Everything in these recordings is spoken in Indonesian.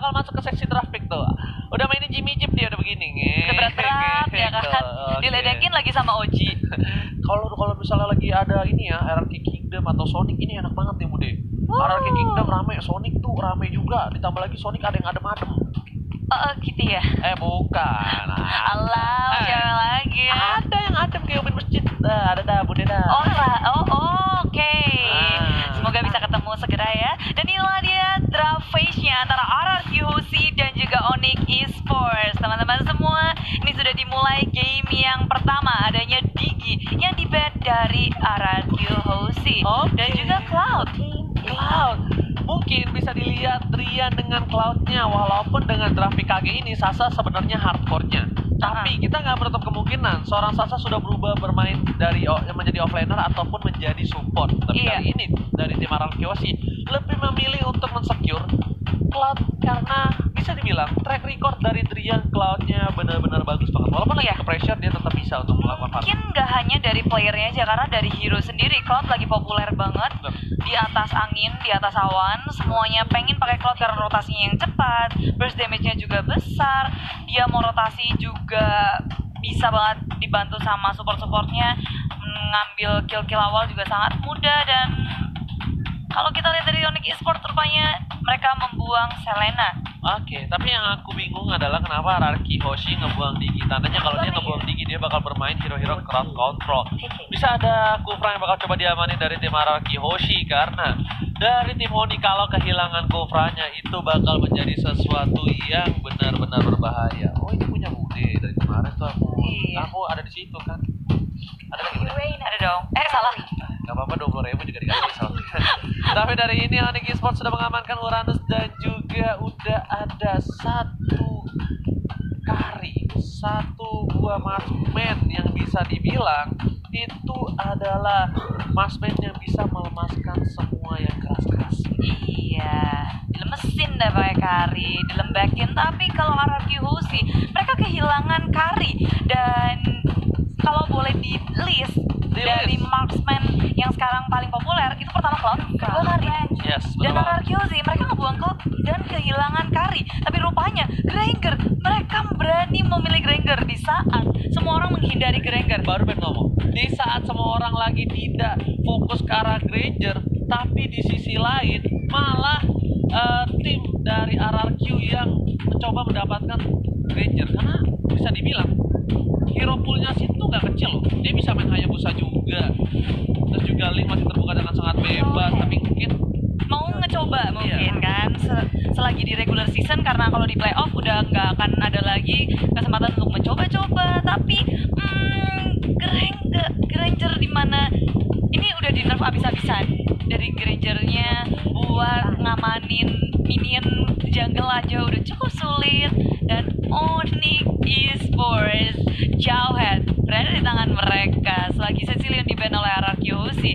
bakal masuk ke seksi draft pick tuh. Udah mainin Jimmy Jeep dia udah begini. Udah berat-berat ya kan. Diledekin lagi sama Oji. Kalau misalnya lagi ada ini ya, RRQ Kingdom atau Sonic ini enak banget nih Bude. RRQ Kingdom rame, Sonic tuh rame juga. Ditambah lagi Sonic ada yang adem-adem. Gitu ya. Bukan. Alah, cewek lagi. Ada yang adem kayak ubin masjid. Ada Bude dah. Oke. Semoga bisa ketemu segera ya. Dan inilah dia draft phase-nya antara RRQ Hoshi dan juga Onyx Esports. Teman-teman semua, ini sudah dimulai game yang pertama. Adanya Digi yang di-ban dari RRQ Hoshi. Dan juga Cloud. Mungkin bisa dilihat Rian dengan Cloud-nya, walaupun dengan draft KG ini Sasa sebenarnya hardcore-nya. Tapi kita nggak menutup kemungkinan seorang Sasa sudah berubah bermain dari menjadi offlaner ataupun menjadi support. Tapi kali ini dari tim RRQ Hoshi lebih memilih untuk mensecure Cloud karena bisa dibilang track record dari Drian Cloud-nya benar-benar bagus banget. Walaupun lagi ke pressure dia tetap bisa untuk melakukan hal. Mungkin nggak hanya dari playernya aja, karena dari hero sendiri Cloud lagi populer banget. Di atas angin, di atas awan, semuanya pengen pakai Cloud karena rotasinya yang cepat, burst damage-nya juga besar. Dia mau rotasi juga bisa banget dibantu sama support-supportnya. Ngambil kill-kill awal juga sangat mudah. Dan kalau kita lihat dari Onyx Esports, rupanya mereka membuang Selena. Oke, tapi yang aku bingung adalah kenapa RRQ Hoshi ngebuang Digi. Tandanya kalau dia ngebuang Digi, dia bakal bermain hero-hero crowd control. Bisa ada Kufra yang bakal coba diamanin dari tim RRQ Hoshi, karena dari tim Oni kalau kehilangan Kufranya itu bakal menjadi sesuatu yang benar-benar berbahaya. Oh, ini punya Bude dari kemarin tuh aku ada di situ kan. Ada lagi Bude? Ada dong. Salah. Gak apa-apa, 20.000 juga dikasih soalnya. Tapi dari ini Onyx Esports sudah mengamankan Uranus dan juga udah ada satu buah marksman yang bisa dibilang itu adalah marksman yang bisa melemaskan semua yang keras-keras. Iya, dilemesin dah pakai Kari, dilembakin. Tapi kalau RRQ Hoshi, mereka kehilangan Kari. Dan kalau boleh di list dari marksman yang sekarang paling populer, itu pertama Cloud, kedua Kari. Dan RRQ Hoshi, mereka ngebuang Cloud dan kehilangan Kari. Tapi rupanya Granger, mereka berani memilih Granger di saat semua orang menghindari Granger. Baru pengen ngomong, di saat semua orang lagi tidak fokus ke arah Granger, tapi di sisi lain malah tim dari RRQ yang mencoba mendapatkan Granger. Karena bisa dibilang hero poolnya situ nggak kecil loh. Dia bisa main Hayabusa juga. Terus juga Link masih terbuka dengan sangat bebas. Tapi mungkin mau ngecoba mungkin kan selagi di regular season, karena kalau di playoff udah nggak akan ada lagi kesempatan untuk mencoba-coba. Tapi Granger di mana ini udah di nerf abis-abisan dari Grangernya buat ngamanin minion jungle aja udah cukup sulit. Dan Onyx Esports Jauhead berada di tangan mereka selagi Cecilion di-ban oleh RRQ Hoshi.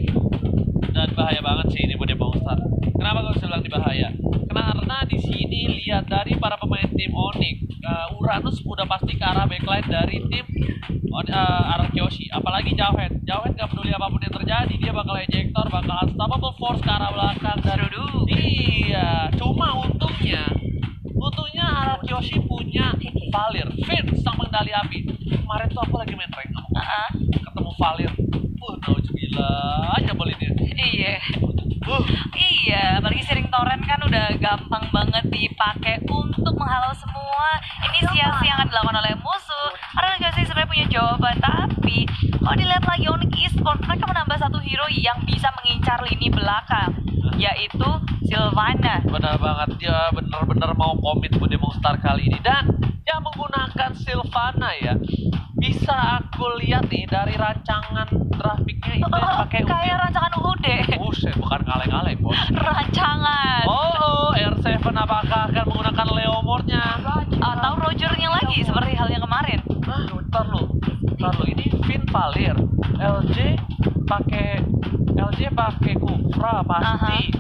Dan bahaya banget sih ini Bude Monster. Kenapa gue bisa bilang di bahaya? Karena di sini lihat dari para pemain tim Onyx, Uranus udah pasti ke arah backline dari tim RRQ Hoshi. Apalagi Jauhead gak peduli apapun yang terjadi, dia bakal ejector, bakal unstoppable force ke arah belakang. Dan iya, cuma untungnya RRQ Hoshi punya Valir, Finn sang pengendali api. Kemarin tuh aku lagi main rank, ketemu Valir. Nauzubillah, nyebelin dia. Iya, apalagi Searing Torrent kan udah gampang banget dipakai untuk menghalau semua inisiasi yang akan dilakukan oleh musuh. RRQ Hoshi sebenarnya punya jawaban, tapi kalau dilihat lagi Onyx Esports, mereka menambah satu hero yang bisa mengincar lini belakang, yaitu Sylvana. Benar banget, dia benar-benar mau komit Bude Monster kali ini. Dan yang menggunakan Sylvana ya, bisa aku lihat nih dari rancangan grafiknya itu yang pakai kayak rancangan UUD. Buset, bukan kaleng-kaleng bos. Rancangan. R7 apakah akan menggunakan Leomord-nya atau Roger-nya lagi seperti halnya kemarin? Ntar lu, ini Finn Valir, LJ pakai Kufra pasti.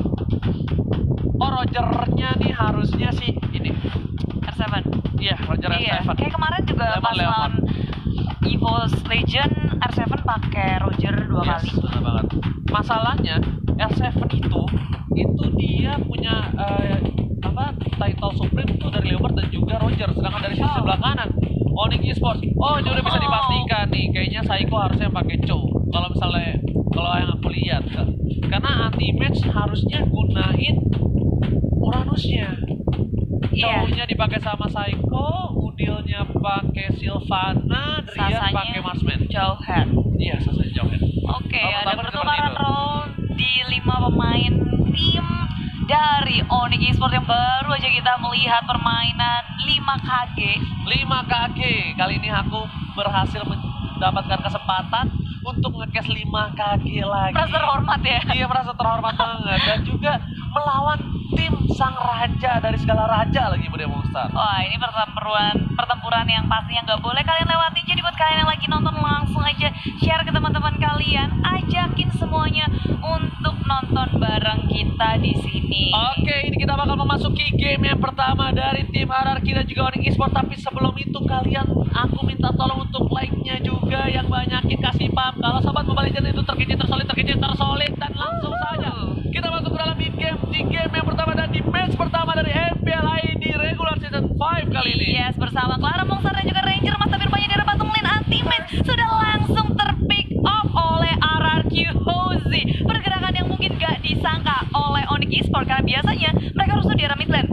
Roger-nya nih harusnya sih ini R7. Iya, Roger R7. Kayak kemarin juga pas lawan EVO's Legend, R7 pakai Roger 2 kali. Benar banget. Masalahnya R7 itu dia punya title Supreme ada Roger. Sedangkan dari sisi sebelah kanan Onyx Esports, oh ini udah bisa dipastikan nih, kayaknya Saiko harusnya pakai Chow. Kalau misalnya, kalau yang aku lihat, karena anti match harusnya gunain Uranusnya. Iya. Chow-nya dipakai sama Saiko, Udilnya pakai Sylvana, Drian Sasanya pakai Marksman. Jauhan. Iya, Sasanya Jauhan. Oke, Kalau ada pertama pertukaran seperti itu. role di 5 pemain tim dari Onyx Esports yang baru aja kita melihat permainan 5KG. 5KG. Kali ini aku berhasil mendapatkan kesempatan untuk nge-cast 5KG lagi. Merasa terhormat ya. Iya, merasa terhormat banget. Dan juga melawan tim sang raja dari segala raja lagi Bude Monster. Wah, ini pertempuran yang pastinya nggak boleh kalian lewati. Jadi buat kalian yang lagi nonton, langsung aja share ke teman-teman kalian, ajakin semuanya untuk nonton bareng kita di sini. Oke, ini kita bakal memasuki game yang pertama dari tim RRQ dan juga Onyx Esports. Tapi sebelum itu kalian, aku minta tolong untuk like-nya juga yang banyakin, kasih paham kalau sobat Mobile Legends itu terkejut, tersolid, dan langsung saja kita masuk ke dalam game di game yang pertama dan di match pertama dari MPL ID regular season 5 kali ini. Yes, bersama Clara Monster dan juga Ranger, Mas, tapi rupanya dari bottom lane Anti-Match sudah langsung terpick up oleh RRQ Hozi. Pergerakan yang mungkin gak disangka oleh Onyx Esports, karena biasanya mereka harus di arah mid lane.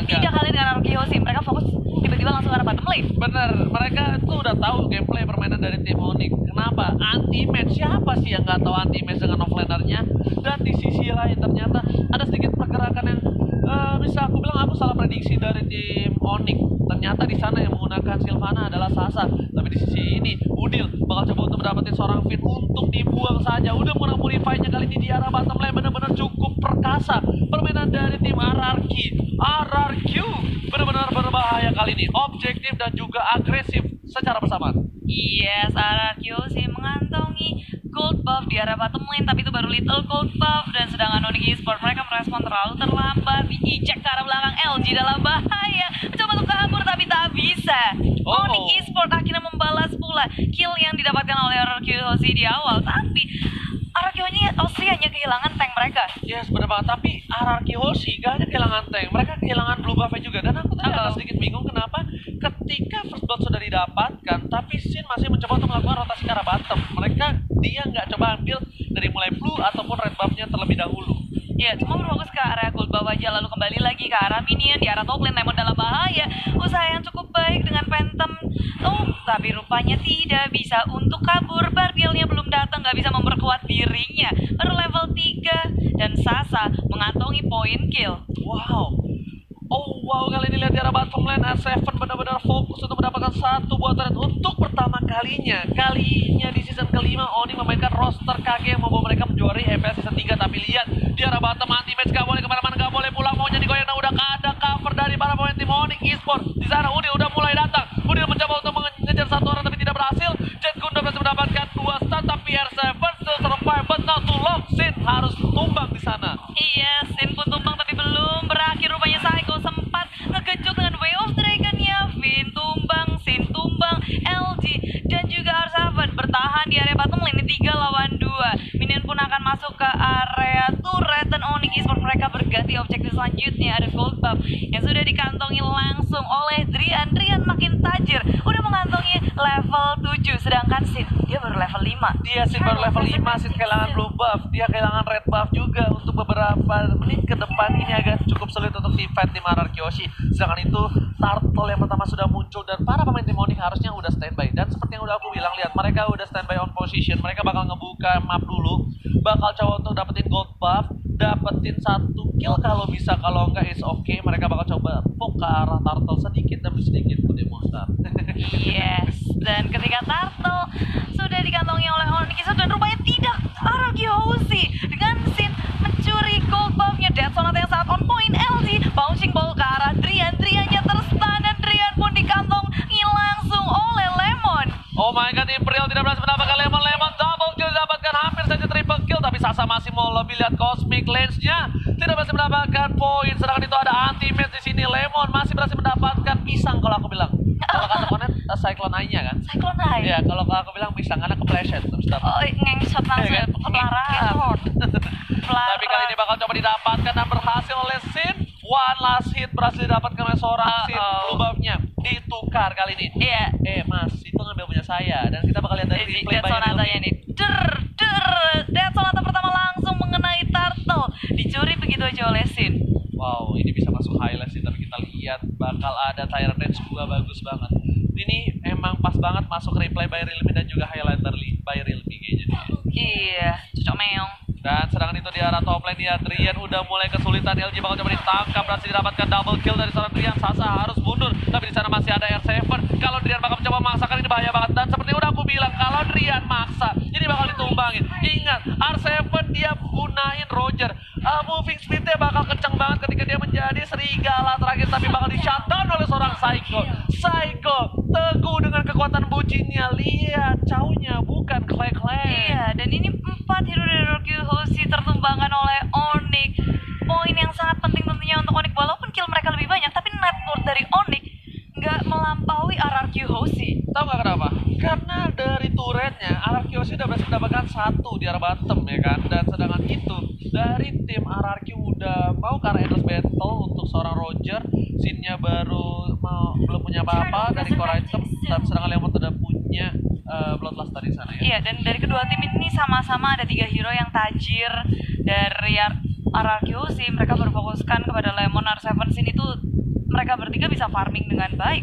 Tidak kali dengan RRQ Hozi, mereka fokus tiba-tiba langsung ke arah bottom lane. Bener, mereka tuh udah tahu gameplay permainan dari tim Onyx. Kenapa? Anti-match, siapa sih yang gak tahu anti-match dengan offlanernya? Dan di sisi lain ternyata ada sedikit pergerakan yang bisa aku bilang aku salah prediksi dari tim Onyx. Ternyata di sana yang menggunakan Sylvana adalah Sasa. Tapi di sisi ini Udil bakal coba untuk mendapatkan seorang Fin untuk dibuang saja. Udah menggunakan modify-nya kali ini di arah bottom lane, benar-benar cukup perkasa. Permainan dari tim RRQ benar-benar berbahaya kali ini. Objektif dan juga agresif secara bersamaan. Yes, RRQ sih mengantongi gold buff di arah bottom lane, tapi itu baru little gold buff. Dan sedangkan Onyx Esports mereka merespon terlalu terlambat, diinjek ke arah belakang. LG dalam bahaya, mencoba untuk kabur tapi tak bisa. Onyx Esports akhirnya membalas pula kill yang didapatkan oleh RRQ Hozi di awal, tapi RRQ Hozi hanya kehilangan tank mereka. Yes, benar banget. Tapi RRQ Hozi gak hanya kehilangan tank, mereka kehilangan blue buff juga. Dan aku tadi agak sedikit bingung kenapa ketika first blood sudah didapatkan, tapi Sin masih mencoba untuk melakukan rotasi ke arah bottom. Dia nggak coba ambil dari mulai blue ataupun red buff-nya terlebih dahulu. Ya, cuma berfokus ke area gold buff aja, lalu kembali lagi ke arah minion di arah top lane. Lemon dalam bahaya, usaha yang cukup baik dengan Phantom. Tapi rupanya tidak bisa untuk kabur. Barbielnya belum datang, nggak bisa memperkuat dirinya. Baru level 3 dan Sasa mengantongi poin kill. Wow, kali ini lihat di arah bottom lane S7 benar-benar fokus untuk mendapatkan satu buah turret untuk pertama kalinya di season kelima. Oni memainkan roster KG yang membawa mereka menjuari MPL season 3. Tapi lihat di arah bottom, Anti-Match gak boleh kemana-mana, gak boleh pulang, maunya digoyang. Nah, udah ada cover dari para pemain tim Onyx Esports. Di sana Udil udah mulai datang. Udil mencoba untuk mengejar satu orang tapi tidak berhasil. Jet Gunda berhasil mendapatkan 2 stun, tapi R7 still survive, but not too long. Sin harus tumbang di sana. Iya, Sin pun tumbang tapi belum berakhir. Rupanya Saiko sempat ngegejok dengan Way of Dragon-nya. Fin tumbang, Sin tumbang, LG dan juga R7 bertahan di area bottom lane 3 lawan 2. Minion pun akan masuk ke area turret dan Onyx Esports mereka berganti objektif selanjutnya. Ada gold buff yang sudah dikantongi langsung oleh Drian. Drian makin tajir, udah mengantongi level 7, sedangkan Sin dia baru level 5. Dia Sin baru level 5, Sin kehilangan blue buff, dia kehilangan red buff juga. Untuk beberapa menit ke depan ini agak cukup sulit untuk tim fight tim RRQ Hozi. Sedangkan itu Turtle yang pertama sudah muncul dan para pemain tim Onyx harusnya udah standby. Dan seperti yang udah aku bilang, lihat mereka udah standby on position. Mereka bakal ngebuka map dulu, bakal coba untuk dapetin gold buff, dapetin satu kill kalau bisa, kalau enggak is okay. Mereka bakal coba poke ke arah Turtle sedikit demi sedikit Bude Monster. Yes, dan ketika Turtle sudah dikantongi oleh Onyx Esports dan rupanya tidak, RRQ Hozi dengan Sin mencuri gold buff-nya. Dead Sonata yang sangat on point. LG bouncing ball ke arah Drian. Driannya terstun dan Drian pun dikantongi langsung oleh Lemon. Oh my god, Imperial tidak berhasil mendapatkan Lemon double kill, didapatkan hampir saja triple kill. Tapi Sasa masih mau lebih, lihat Cosmic Lens-nya tidak berhasil mendapatkan poin. Sedangkan itu ada Anti-Match di sini. Lemon masih berhasil mendapatkan pisang kalau aku bilang. Kalau kata konen Cyclone Eye-nya kan? Cyclone Eye? Iya, kalau aku bilang pisang karena kepleset terus dapat. Oh, ngengsot langsung, kepelaran. Tapi kali ini bakal coba didapatkan dan berhasil oleh Sin. One last hit berhasil didapatkan oleh seorang Sin. Uh-oh. Lubangnya ditukar kali ini. Iya. Mas, itu ngambil punya saya. Dan kita bakal lihat dari replay Dead by Sonatanya Realme. nih. Dead Sonata pertama langsung mengenai Turtle. Dicuri begitu aja oleh Sin. Wow, ini bisa masuk highlight sih, tapi kita lihat bakal ada tyrant range juga bagus banget. Ini emang pas banget masuk replay by Realme dan juga highlighter by Realme kayaknya. Iya, cocok meong. Dan serangan itu di arah top lane ya, Drian udah mulai kesulitan. LG bakal coba ditangkap, berhasil didapatkan double kill dari seorang Drian. Sasa harus mundur, tapi di sana masih ada R7. Kalau Drian bakal mencoba memaksakan, ini bahaya banget. Dan seperti udah aku bilang, kalau Drian maksa, ini bakal ditumbangin. Ingat, R7 dia gunain Roger. Moving speednya bakal kencang banget ketika dia menjadi serigala terakhir, tapi bakal di shutdown oleh seorang Psycho teguh dengan kekuatan bucinnya. Lihat caunya, bukan klek-klek. Iya, dan ini 4 hero dari Rocky Hoshi tertumbangkan oleh Onyx. Poin yang sangat penting tentunya untuk Onyx, walaupun kill mereka lebih banyak, tapi net worth dari Onyx nggak melampaui RRQ Hoshi. Tahu nggak kenapa? Karena dari turretnya RRQ Hoshi udah berhasil mendapatkan 1 di arah bottom ya kan. Dan sedangkan itu dari tim RRQ udah mau ke arah endless battle untuk seorang Roger. Sinnya baru belum punya apa-apa dari core item, tapi sedangkan Lemon udah punya Bloodlust dari sana ya. Iya, dan dari kedua tim ini sama-sama ada 3 hero yang tajir. Dari RRQ Hoshi mereka berfokuskan kepada Lemon, R7 Sin itu mereka bertiga bisa farming dengan baik.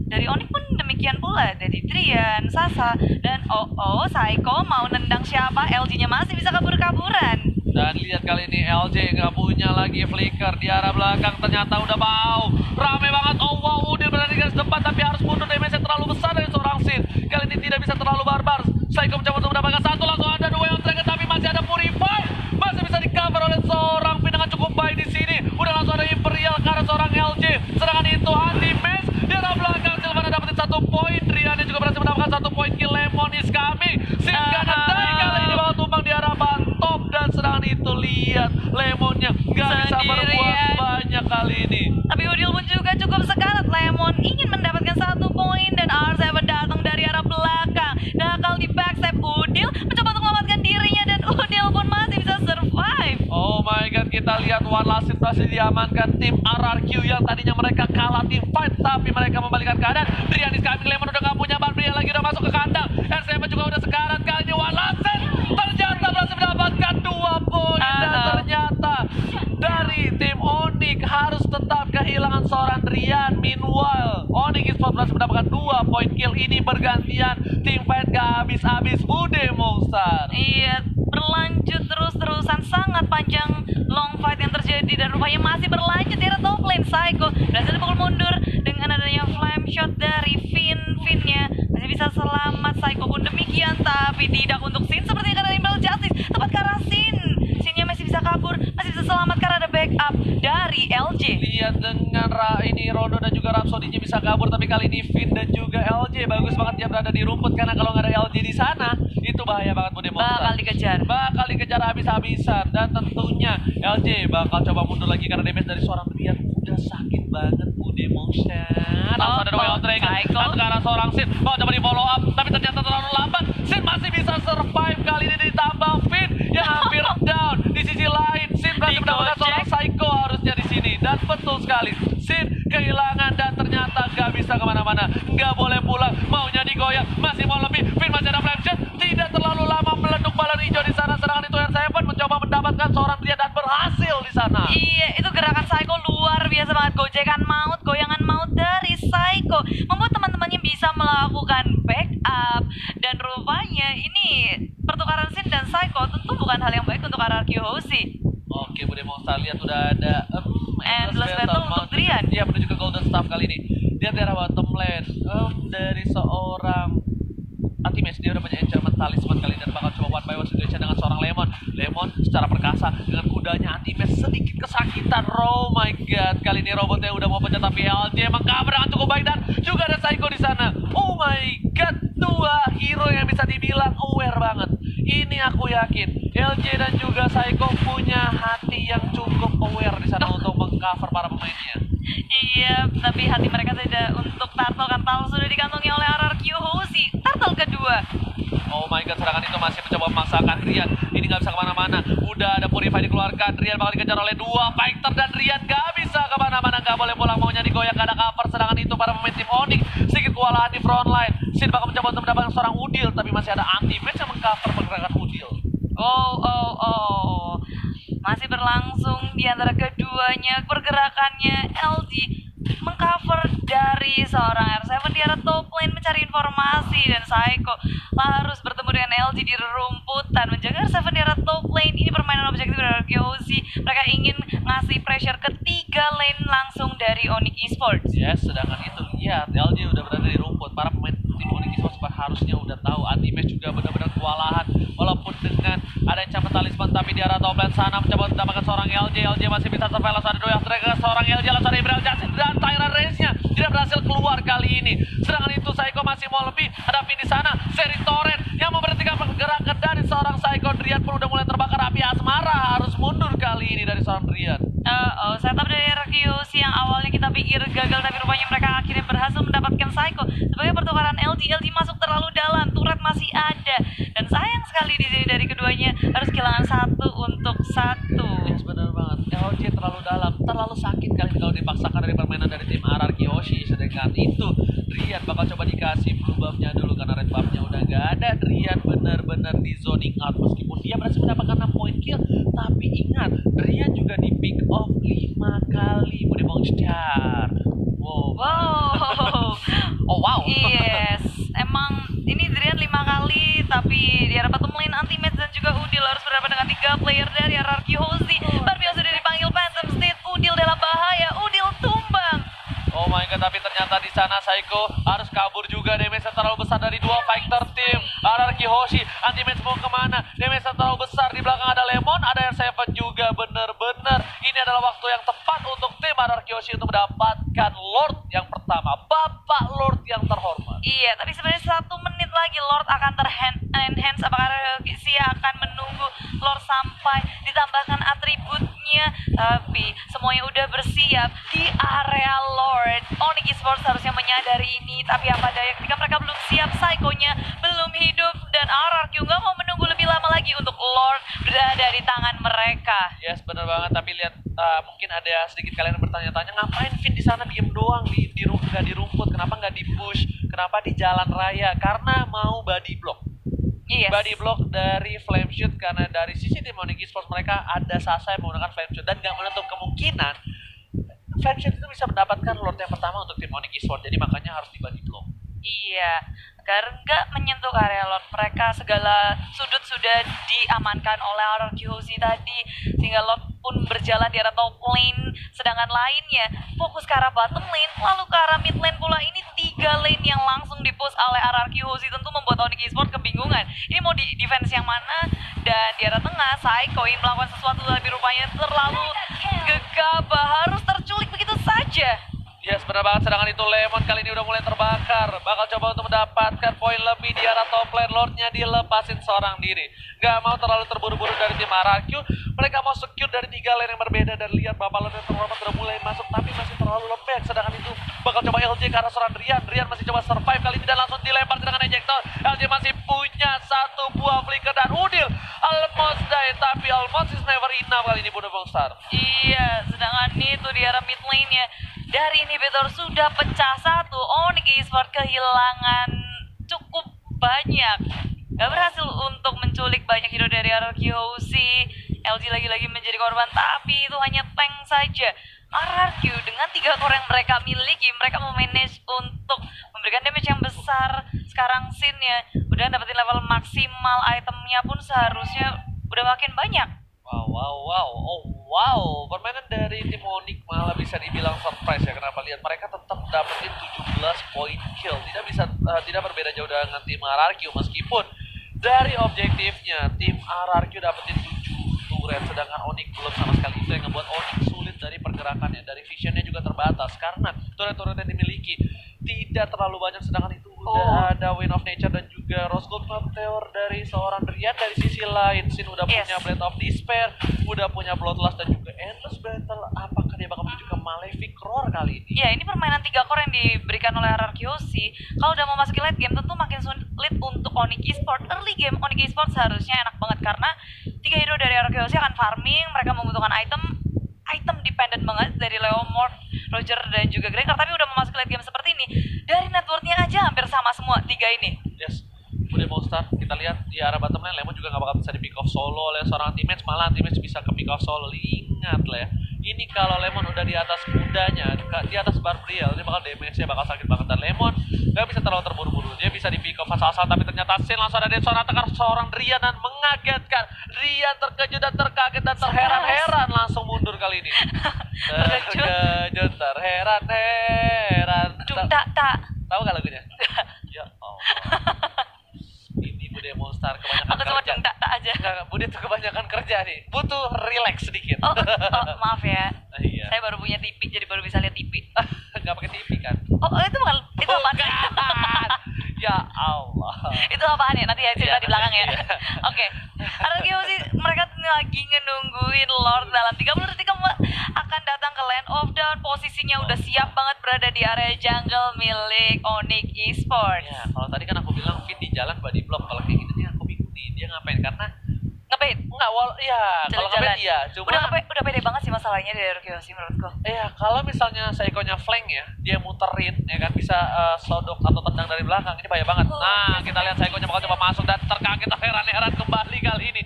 Dari Onyx pun demikian pula, dari Drian, Sasa, dan Psycho mau nendang siapa, LG-nya masih bisa kabur-kaburan. Dan lihat kali ini LJ nggak punya lagi flicker di arah belakang, ternyata udah bau. Rame banget, wow, Udin berada di garis depan tapi harus mundur, damage-nya terlalu besar dari seorang Sin. Kali ini tidak bisa terlalu barbar. Psycho mencoba untuk mendapatkan 1, langsung ada 2 yang terakhir, tapi masih ada Purify. Masih bisa di cover oleh seorang Fin dengan cukup baik di sini. Udah langsung ada Imperial ke arah seorang LJ. Sedangkan itu anti-match di arah belakang, Silvana dapetin 1 poin. Rian juga berhasil mendapatkan 1 poin kill. Lemon is coming. Sin gak ngedai kali ini bakal tumbang di arah top. Dan sedangkan itu lihat Lemonnya gak bisa berbuat banyak kali ini. Tapi Udil pun juga cukup sekarat. Lemon ingin mendapatkan 1 poin dan R7 datang dari arah belakang. Nakal di backstab, Udil mencoba untuk menyelamatkan dirinya dan Udil pun masih bisa survive. Oh my god, kita lihat one last hit berhasil diamankan tim RRQ yang tadinya mereka kalah tim fight, tapi mereka membalikan keadaan. Drian is coming, Lemon udah gak punya Barbarian lagi, udah masuk ke kandang. R7 juga udah sekarat, kali ini one last hit ternyata berhasil mendapatkan 2 poin. Dan ternyata dari tim Onyx harus tetap kehilangan seorang Drian. Meanwhile, Onyx Esports berhasil mendapatkan 2 poin kill. Ini bergantian, tim fight gak habis-habis, Bude Monster. Iya, berlanjut terus-terusan, sangat panjang long fight yang terjadi dan rupanya masih berlanjut di top lane. Psycho berhasil dipukul mundur dengan adanya flame shot dari Finnya masih bisa selamat. Psycho pun demikian, tapi tidak untuk Sin seperti yang kata Imperial Justice, tepat ke arah Sinnya masih bisa kabur, masih bisa selamat karena ada backup dari LJ. Lihat dengan ini Rondo dan juga Rhapsody-nya bisa kabur, tapi kali ini Fin dan juga LJ bagus banget dia berada di rumput, karena kalau nggak ada LJ di sana itu bahaya banget Bude Monster. Bakal dikejar habis-habisan. Dan tentunya LJ bakal coba mundur lagi karena damage dari seorang Drian udah sakit banget Bude Monster. Langsung ada Royal Dragon dan ke arah seorang Sin mau coba di follow up, tapi ternyata terlalu lambat. Sin masih bisa survive, kali ini ditambah Fin yang hampir down. Di sisi lain Sin berhasil mendapatkan seorang Psycho harusnya di sini. Dan betul sekali, Sin kehilangan dan ternyata gak bisa kemana-mana, gak boleh pulang, maunya digoyang, masih mau lebih. Fin masih ada flame shot, tidak terlalu lama meleduk balon hijau di sana. Sedangkan itu R7 mencoba mendapatkan seorang Drian dan berhasil di sana. Iya, itu gerakan Psycho luar biasa banget. Goyangan maut dari Psycho membuat teman-temannya bisa melakukan backup. Dan rupanya ini pertukaran Sin dan Psycho tentu bukan hal yang baik untuk RRQ Hoshi. Oke, Bude Monster, lihat udah ada Endless battle untuk Drian. Iya, menuju ke Golden Staff kali ini. Dia di arah bottom lane dari seorang Anti-Match. Dia udah punya enchantment talisman kali ini dan bakal coba one by one situation dengan seorang Lemon secara perkasa dengan kudanya. Anti-Match sedikit kesakitan. Oh my god, kali ini robotnya udah mau pecah, tapi LJ emang cover dengan cukup baik dan juga ada Psycho di sana. Oh my god, 2 hero yang bisa dibilang aware banget. Ini aku yakin LJ dan juga Psycho punya hati yang cukup aware di sana untuk mengcover para pemainnya. Iya, tapi hati mereka tidak untuk Turtle, kan Turtle sudah dikantongi oleh RRQ Hoshi. Turtle kedua. Oh my god, serangan itu masih mencoba memaksakan Drian. Ini nggak bisa kemana-mana. Udah ada Purify dikeluarkan. Drian bakal dikejar oleh 2 fighter dan Drian gak bisa bisa kemana-mana, nggak boleh pulang, maunya digoyang, gak ada cover. Sedangkan itu para pemain tim Onyx sedikit kewalahan di front line. Sin bakal mencoba untuk mendapatkan seorang Udil, tapi masih ada anti-match yang mengcover pergerakan Udil. Oh. Masih berlangsung di antara keduanya pergerakannya. LG mengcover dari seorang R7 di arah top lane mencari informasi, dan Saiko harus bertemu dengan LG di rerumputan menjaga R7 di arah top lane. Ini permainan objektif dari RQC. Mereka ingin ngasih pressure ketiga lane langsung dari Onyx Esports. Yes, sedangkan itu lihat LG udah berada di rumput. Para pemain tim Onyx Esports harusnya udah tahu. Anti-match juga benar-benar kewalahan walaupun dengan ada yang cabut talisman, tapi di arah top lane sana mencoba mendapatkan seorang LG masih bisa survive. Langsung ada dua ke seorang LG, langsung ada Ibrahim Jasin dan Tyran Reigns-nya tidak berhasil keluar kali ini. Sedangkan itu Saiko masih mau lebih. Ada Vin di sana, Seri Torrent yang memberhentikan pergerakan dari seorang Saiko. Drian pun udah mulai terbakar api asmara, harus mundur kali ini dari seorang Drian. Setup dari RQC yang awalnya kita pikir gagal, tapi rupanya mereka akhirnya berhasil mendapatkan Saiko sebagai pertukaran LG masuk terlalu dalam, turret masih ada, dan sayang sekali di sini dari keduanya harus kehilangan 1 untuk 1. Yes, benar banget. LG terlalu dalam, terlalu sakit kali kalau dipaksakan dari permainan dari tim RRQ Yoshi. Sedangkan itu Drian bakal coba dikasih blue buff-nya dulu karena red buff-nya udah gak ada. Drian benar-benar di zoning out meskipun dia berhasil mendapatkan 6 point kill, tapi ingat Drian juga di pick off 5 kali. Bude Monster. Wow. Oh wow. Yes, emang ini Drian 5 kali, tapi di arah bottom lane anti-match dan juga Udil harus berhadapan dengan 3 player dari RRQ Hozi. Barbie sudah dipanggil Phantom State, Udil dalam bahaya, Udil tumbang. Oh my god, tapi ternyata di sana Saiko harus kabur juga. Damage terlalu besar dari dua fighter tim RRQ Hoshi. Anti-match mau kemana? Damage terlalu besar. Di belakang ada Lemon, ada R7 juga. Bener-bener ini adalah waktu yang tepat untuk tim RRQ Hoshi untuk mendapatkan Lord yang pertama, Bapak Lord yang terhormat. Iya, tapi sebenarnya 1 menit lagi Lord akan enhance. Apakah RRQ akan menunggu Lord sampai ditambahkan atributnya? Tapi semuanya udah bersiap di area Lord. Onyx Esports harusnya menyadari ini, tapi apa daya ketika mereka belum siap, Saiko-nya belum hidup, dan RRQ nggak mau menunggu lebih lama lagi untuk Lord berada di tangan mereka. Yes, bener banget. Tapi lihat, mungkin ada sedikit kalian bertanya-tanya, ngapain Vin di sana diem doang nggak di rumput? Kenapa nggak di push? Kenapa di jalan raya? Karena mau body block. Yes. Body block dari flame shoot, karena dari sisi tim Onyx Esports mereka ada Sasa yang menggunakan flame shoot, dan nggak menutup kemungkinan flame shoot itu bisa mendapatkan Lord yang pertama untuk tim Onyx Esports. Jadi makanya harus di body block. Iya, agar nggak menyentuh area Lord. Mereka segala sudut sudah diamankan oleh RRQ Hozi tadi, sehingga Lord pun berjalan di arah top lane, sedangkan lainnya fokus ke arah bottom lane, lalu ke arah mid lane pula. Ini 3 lane yang langsung dipush oleh RRQ Hozi, tentu membuat Onyx Esports kebingungan. Ini mau di defense yang mana? Dan di arah tengah, Saiko ingin melakukan sesuatu, tapi rupanya terlalu gegabah, harus terculik begitu saja. Yes, benar banget. Sedangkan itu Lemon kali ini udah mulai terbakar. Bakal coba untuk mendapatkan poin lebih di arah top lane. Lordnya dilepasin seorang diri. Gak mau terlalu terburu-buru dari tim RRQ. Mereka mau secure dari 3 lane yang berbeda. Dan lihat Bapak Lord yang terhormat udah mulai masuk, tapi masih terlalu lembek. Sedangkan itu bakal coba LJ ke arah seorang Drian. Drian masih coba survive kali ini dan langsung dilempar dengan ejector. LJ masih punya 1 buah flicker dan Udil almost die, tapi almost is never enough kali ini Bude Bongstar. Iya, sedangkan itu di arah mid lane-nya dari inhibitor sudah pecah 1. Onyx Esports kehilangan cukup banyak, gak berhasil untuk menculik banyak hero dari RRQ Hozi. LG lagi-lagi menjadi korban, tapi itu hanya tank saja. RRQ dengan 3 core yang mereka miliki, mereka memanage untuk memberikan damage yang besar. Sekarang Sin-nya udah dapetin level maksimal, itemnya pun seharusnya udah makin banyak. Wow, permainan dari tim Onyx malah bisa dibilang surprise ya. Kenapa? Lihat mereka tetap dapetin 17 point kill. Tidak berbeda jauh dengan tim RRQ, meskipun dari objektifnya tim RRQ dapetin 7 turret, sedangkan Onyx belum sama sekali. Itu yang membuat Onyx sulit dari pergerakannya, dari visionnya juga terbatas karena turret-turret yang dimiliki tidak terlalu banyak. Sedangkan itu udah ada Wind of Nature dan juga Rose Gold Meteor dari seorang Drian. Dari sisi lain, Sin udah punya Blade of Despair, udah punya Bloodlust dan juga Endless Battle. Apakah dia bakal menuju ke Malefic Roar kali ini? Ya, ini permainan 3 core yang diberikan oleh RRQ Hozi. Kalau udah mau masukin late game, tentu makin sulit untuk Onyx Esports. Early game Onyx Esports seharusnya enak banget karena 3 hero dari RRQ Hozi akan farming. Mereka membutuhkan item dependent banget dari Leomord, Roger dan juga Gregor, tapi udah memasuki late game seperti ini. Dari networknya aja hampir sama semua tiga ini. Yes, udah mau start. Kita lihat di arah bottom lane, Lemon juga gak bakal bisa di pick off solo oleh seorang teammates, malah teammates bisa ke pick off solo. Ingat lah ya, ini kalau Lemon udah di atas kudanya, di atas Barbriel, ini bakal damage-nya bakal sakit banget. Dan Lemon gak bisa terlalu terburu-buru, dia bisa di pick off asal-asal, tapi ternyata Sin langsung ada seorang tekar seorang Rian dan mengagetkan. Rian terkejut dan terkaget dan terheran-heran langsung mundur kali ini. Terkejut, terheran-heran. Tak. Tahu gak lagunya? Ya Allah. Ini Bude Monster kebanyakan Aku cuma kerja. tak aja. Enggak, Bude tuh kebanyakan kerja nih. Butuh relax sedikit. Oh, maaf ya. Iya. Saya baru punya TV, jadi baru bisa lihat TV. Enggak pakai TV kan? Oh, itu bukan, itu apaan? Bukan. Ya Allah. Itu apaan ya? Nanti ya cerita Iya, di belakang ya. iya. Oke. RRQ sih mereka lagi nungguin Lord dalam 30 detik akan datang ke Land of Dawn. Posisinya udah siap banget berada di area jungle milik Onyx Esports. Ya, kalau tadi kan aku bilang Fit di jalan body block. Kalau kayak gitu nih aku bingung nih, dia ngapain? Karena Ngebait. enggak, ya kalau Jalan-jalan. ngapain iya, cuma Udah pede banget sih masalahnya dari RRQ sih menurutku. iya, kalau misalnya Saikonya flank ya, dia muterin ya kan, bisa sodok atau tendang dari belakang, ini bahaya banget. Nah, kita lihat Saikonya bakal coba masuk dan terkaget heran-heran kembali kali ini.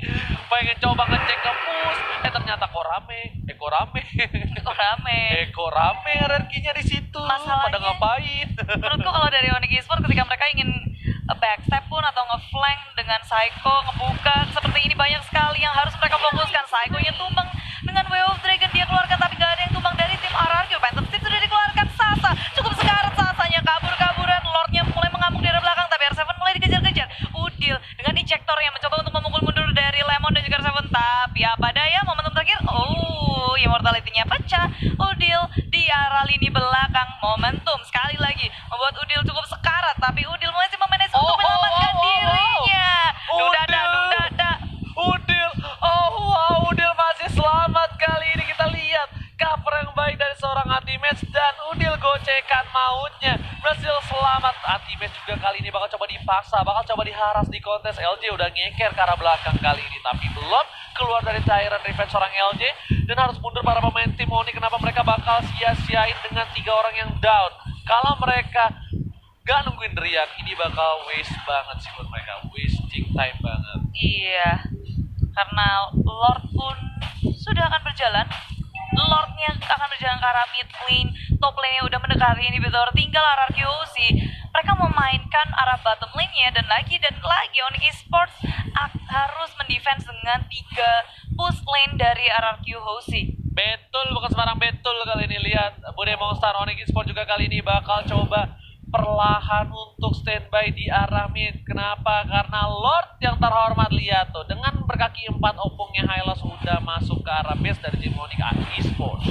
Pengen coba ngecek ke push, ternyata Korame. Kok rame. Korame RRQ-nya di situ. Masalahnya- Pada ngapain? Menurutku kalau dari Onyx Esports ketika mereka ingin backstep pun atau ngeflank dengan Psycho ngebuka seperti ini, banyak sekali yang harus mereka fokuskan. Psycho-nya tumbang dengan Way of Dragon dia keluarkan, tapi gak ada yang tumbang dari tim RRQ. Phantom Stick sudah dikeluarkan. Sasa cukup sekarat, Sasanya kabur-kaburan. Lordnya mulai mengamuk di arah belakang, tapi R7 mulai dikejar-kejar. Udil dengan ejector yang mencoba untuk memukul mundur dari Lemon dan juga R7, tapi apa daya, momentum terakhir immortality-nya pecah. Udil di arah lini belakang, momentum sekali lagi membuat Udil cukup sekarat, tapi Udil masih memanage untuk menyelamatkan dirinya. Dudada. Udil masih selamat kali ini. Kita lihat cover yang baik dari seorang anti-match dan Udil gocekan mautnya berhasil selamat. Anti-match juga kali ini bakal coba dipaksa, bakal coba diharas di kontes. LJ udah ngeker ke arah belakang kali ini, tapi belum keluar dari cairan revenge seorang LJ dan harus mundur para pemain tim Onyx. Kenapa mereka bakal sia-siain dengan 3 orang yang down? Kalau mereka gak nungguin Rian, ini bakal waste banget sih buat mereka, wasting time banget. Iya, karena Lord pun sudah akan berjalan. Lordnya akan berjalan ke arah mid lane, top lane-nya udah mendekati inhibitor, tinggal RRQOC. Mereka memainkan arah bottom lane-nya dan lagi Onyx Esports harus mendefense dengan 3 push lane dari RRQOC. Betul, bukan sembarang betul kali ini. Lihat, Bude Monster Onyx Esports juga kali ini bakal coba perlahan untuk standby di arah mid. Kenapa? Karena Lord yang terhormat, lihat tuh, dengan berkaki 4 opungnya Hylos udah masuk ke arah base dari tim Onyx Esports.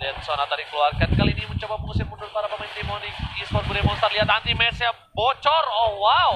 Dan Sonata dikeluarkan kali ini mencoba mengusir mundur para pemain tim Onyx Esports. Bude Monster lihat anti-match-nya bocor. Oh wow.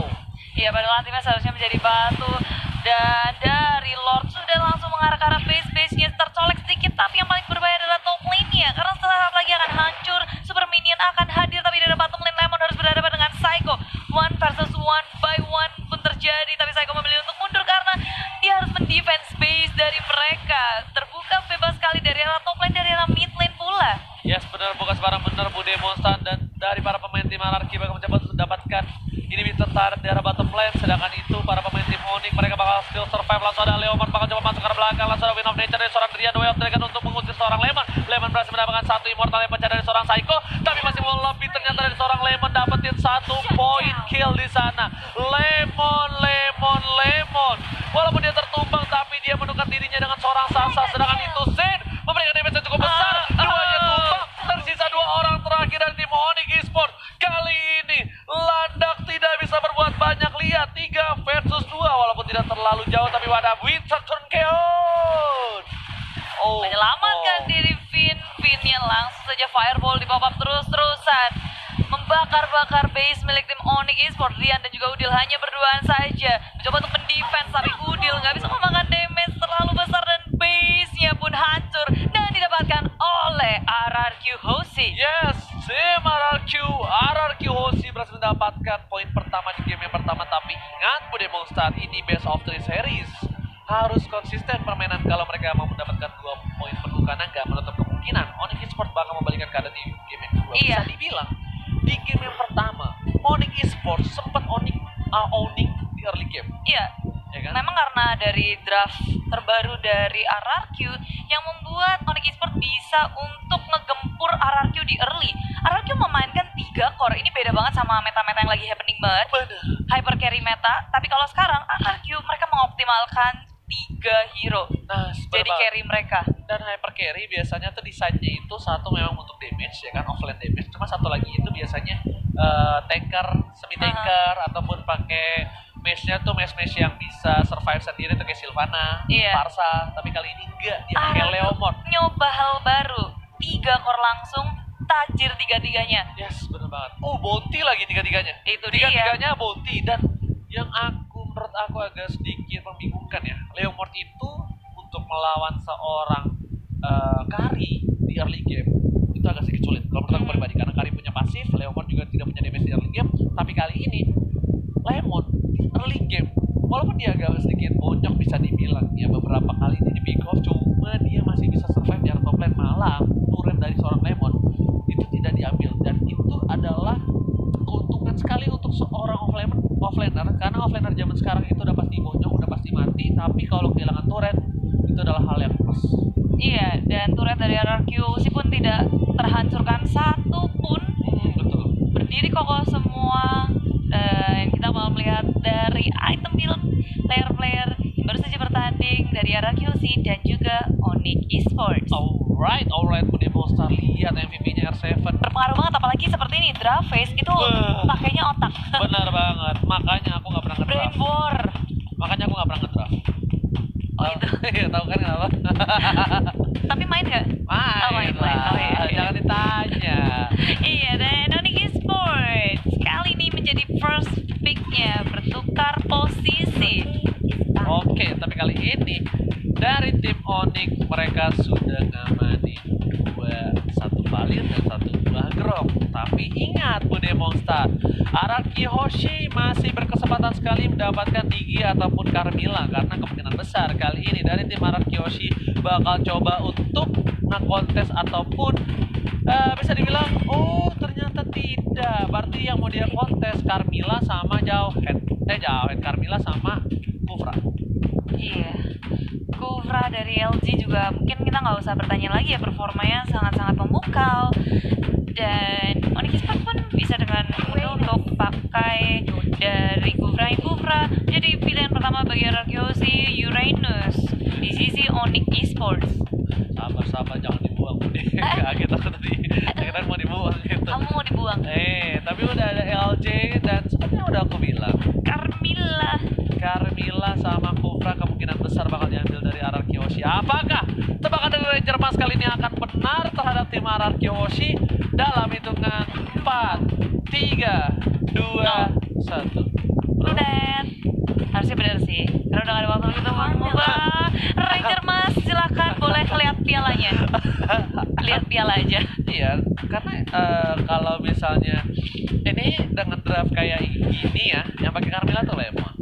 Iya, padahal anti-match harusnya menjadi batu. Dan dari Lord sudah langsung mengarah ke arah base-nya, tercolek sedikit, tapi yang paling berbahaya adalah top lane-nya. Karena setelah lagi akan hancur, super minion akan hadir, tapi dari bottom lane Lemon harus berhadapan dengan Psycho. 1 versus 1 by 1 pun terjadi, tapi Psycho memilih untuk mundur karena dia harus mendefense base dari mereka. Terbuka bebas sekali dari arah top lane, dari arah mid lane pula. Yes, benar, bukan sembarang benar Bude Monster dan dari para pemain tim RRQ bakal mencoba untuk mendapatkan ini bisa tertarik di arah bottom lane. Sedangkan itu para pemain tim Onyx mereka bakal still survive. Langsung ada Leomord bakal coba masuk ke arah belakang. Langsung ada Win of Nature dari seorang Drian, Way of Dragon untuk mengusir seorang Lemon. Lemon berhasil mendapatkan 1 immortal yang pecah dari seorang Psycho, tapi masih mau lebih. Ternyata dari seorang Lemon dapetin 1 point kill di sana. Lemon. Walaupun dia tertumbang, tapi dia menukar dirinya dengan seorang Sasa. Sedangkan itu Zen memberikan damage yang cukup besar. Duanya tumbang. Tersisa 2 orang terakhir dari tim Onyx Esports. Kali ini Landak tidak bisa berbuat banyak. Lihat 3 versus 2 walaupun tidak terlalu jauh, tapi wadah Winter turn Keon. Menyelamatkan diri Vinnya langsung saja fireball di pop up terus-terusan. Membakar-bakar base milik tim Onyx Esports. Rian dan juga Udil hanya berduaan saja mencoba untuk mendefense, tapi Udil nggak bisa memakan damage terlalu besar dan base-nya pun hancur dan didapatkan oleh RRQOC. Yes, tim RRQ Hoshi berhasil mendapatkan poin pertama di game yang pertama. Tapi ingat Bude Monster, ini best of 3 series. Harus konsisten permainan kalau mereka mau mendapatkan 2 poin penuh, karena nggak menutup kemungkinan kemungkinan Onyx Esports bakal membalikan keadaan di game yang kedua. Iya. Bisa dibilang di game yang pertama Onyx Esports sempat owning di early game, Iya. ya kan? Memang karena dari draft terbaru dari RRQ yang membuat Onyx Esports bisa untuk ngegempur RRQ di early. RRQ memainkan 3 core. Ini beda banget sama meta-meta yang lagi happening banget. Bener. Hyper carry meta. Tapi kalau sekarang RRQ mereka mengoptimalkan 3 hero Nah, jadi carry mereka. Dan hyper carry biasanya tuh desainnya itu satu memang untuk damage ya kan, offline damage. Cuma satu lagi itu biasanya tanker, semi tanker ataupun pakai mesh-nya tuh mesh yang bisa survive sendiri tuh kayak Sylvana, Iya. Parsa. Tapi kali ini enggak, dia pakai Leomord. Nyoba hal baru. 3 core langsung tajir 3-3-nya. Yes, bener banget. Bounty lagi tiga-tiganya. Itu dia. Tiga-tiganya bounty. Dan yang menurut aku agak sedikit membingungkan ya, Leomord itu untuk melawan seorang Kari di early game itu agak sedikit sulit kalau menurut aku pribadi, karena Kari punya pasif, Leomord juga tidak punya damage di early game. Tapi kali ini Leomord di early game, walaupun dia agak sedikit bonyok bisa dibilang ya, beberapa kali ini di pick off, cuma dia masih bisa survive di area top lane. Malah turret dari seorang Leomord itu tidak diambil, dan itu adalah keuntungan sekali untuk seorang offlaner, karena offlaner zaman sekarang itu udah pasti bonyok, udah pasti mati. Tapi kalau kehilangan turret itu adalah hal yang plus. Iya, dan turret dari RRQ pun tidak terhancurkan satu pun. Betul. Berdiri kokoh semua. Dan kita mau melihat dari item build player-player yang baru saja bertanding dari RRQC dan juga Onyx Esports. Alright, Bude Monster, lihat MVP-nya R7. Berpengaruh banget, apalagi seperti ini draft phase itu pakainya otak. Benar banget, makanya aku nggak pernah Brain ngedraft. war. Makanya aku nggak pernah ngedraft. Oh gitu. Iya, tahu kan kenapa? Tapi main nggak? Main main. lah, Oh, iya. jangan ditanya. Iya, dan Onyx Esports kali ini menjadi first pick-nya bertukar posisi. Oke, tapi kali ini dari tim Onyx mereka sudah ngamani satu Valir dan satu buah Grok. Tapi ingat Bude Monster, Araki Hoshi masih berkesempatan sekali mendapatkan Digi ataupun Carmilla, karena kemungkinan besar kali ini dari tim Araki Hoshi bakal coba untuk ngekontes ataupun bisa dibilang ternyata tidak. Berarti yang mau dia kontes Carmilla sama Jauhead Carmilla sama Kufra. Iya, Kufra dari LG juga mungkin kita nggak usah bertanya lagi ya, performanya sangat-sangat memukau. Dan Onyx Esports pun bisa dengan mudah untuk pakai dari Kufra. Jadi pilihan pertama bagi RRQC Uranus di sisi Onyx Esports. Sabar, jangan dibuang. Kaget aku tadi. Kira mau dibuang gitu. Kamu mau dibuang? Tapi udah ada LJ dan sepertinya udah aku bilang, Carmilla sama Kufra kemungkinan besar bakal diambil dari RRQ Hoshi. Apakah tebakan dari Ranger Mas kali ini akan benar terhadap tim RRQ Hoshi dalam hitungan 4, 3, 2, 1? Rudet. Harusnya benar sih, karena udah gak ada waktu gitu. Ranger Mas, silakan boleh lihat pialanya. Lihat piala aja. Iya, karena kalau misalnya ini dengan draft kayak gini ya, yang pakai Carmilla tuh Lemon.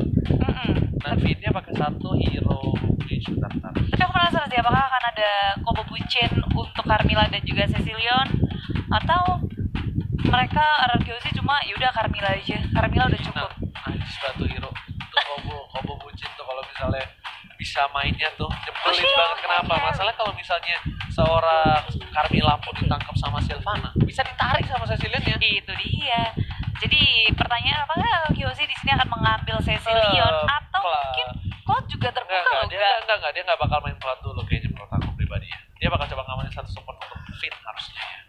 Dan fitnya pakai satu hero di shooter. Tapi aku penasaran sih, apakah akan ada combo bucin untuk Carmilla dan juga Cecilion, atau mereka RRQC cuma yaudah Carmilla aja. Carmilla udah cukup. Satu hero tuh combo bucin tuh kalau misalnya bisa mainnya tuh nyebelin banget. Kenapa? Masalah kalau misalnya seorang Carmilla pun ditangkap sama Sylvana, bisa ditarik sama Cecilion ya. Itu dia. Jadi pertanyaan, apakah QC di sini akan mengambil Cecilion atau mungkin Cloud juga terbuka loh? Dia nggak bakal main Cloud dulu kayaknya menurut aku pribadi ya. Dia bakal coba ngamanin satu support untuk Finn harusnya ya.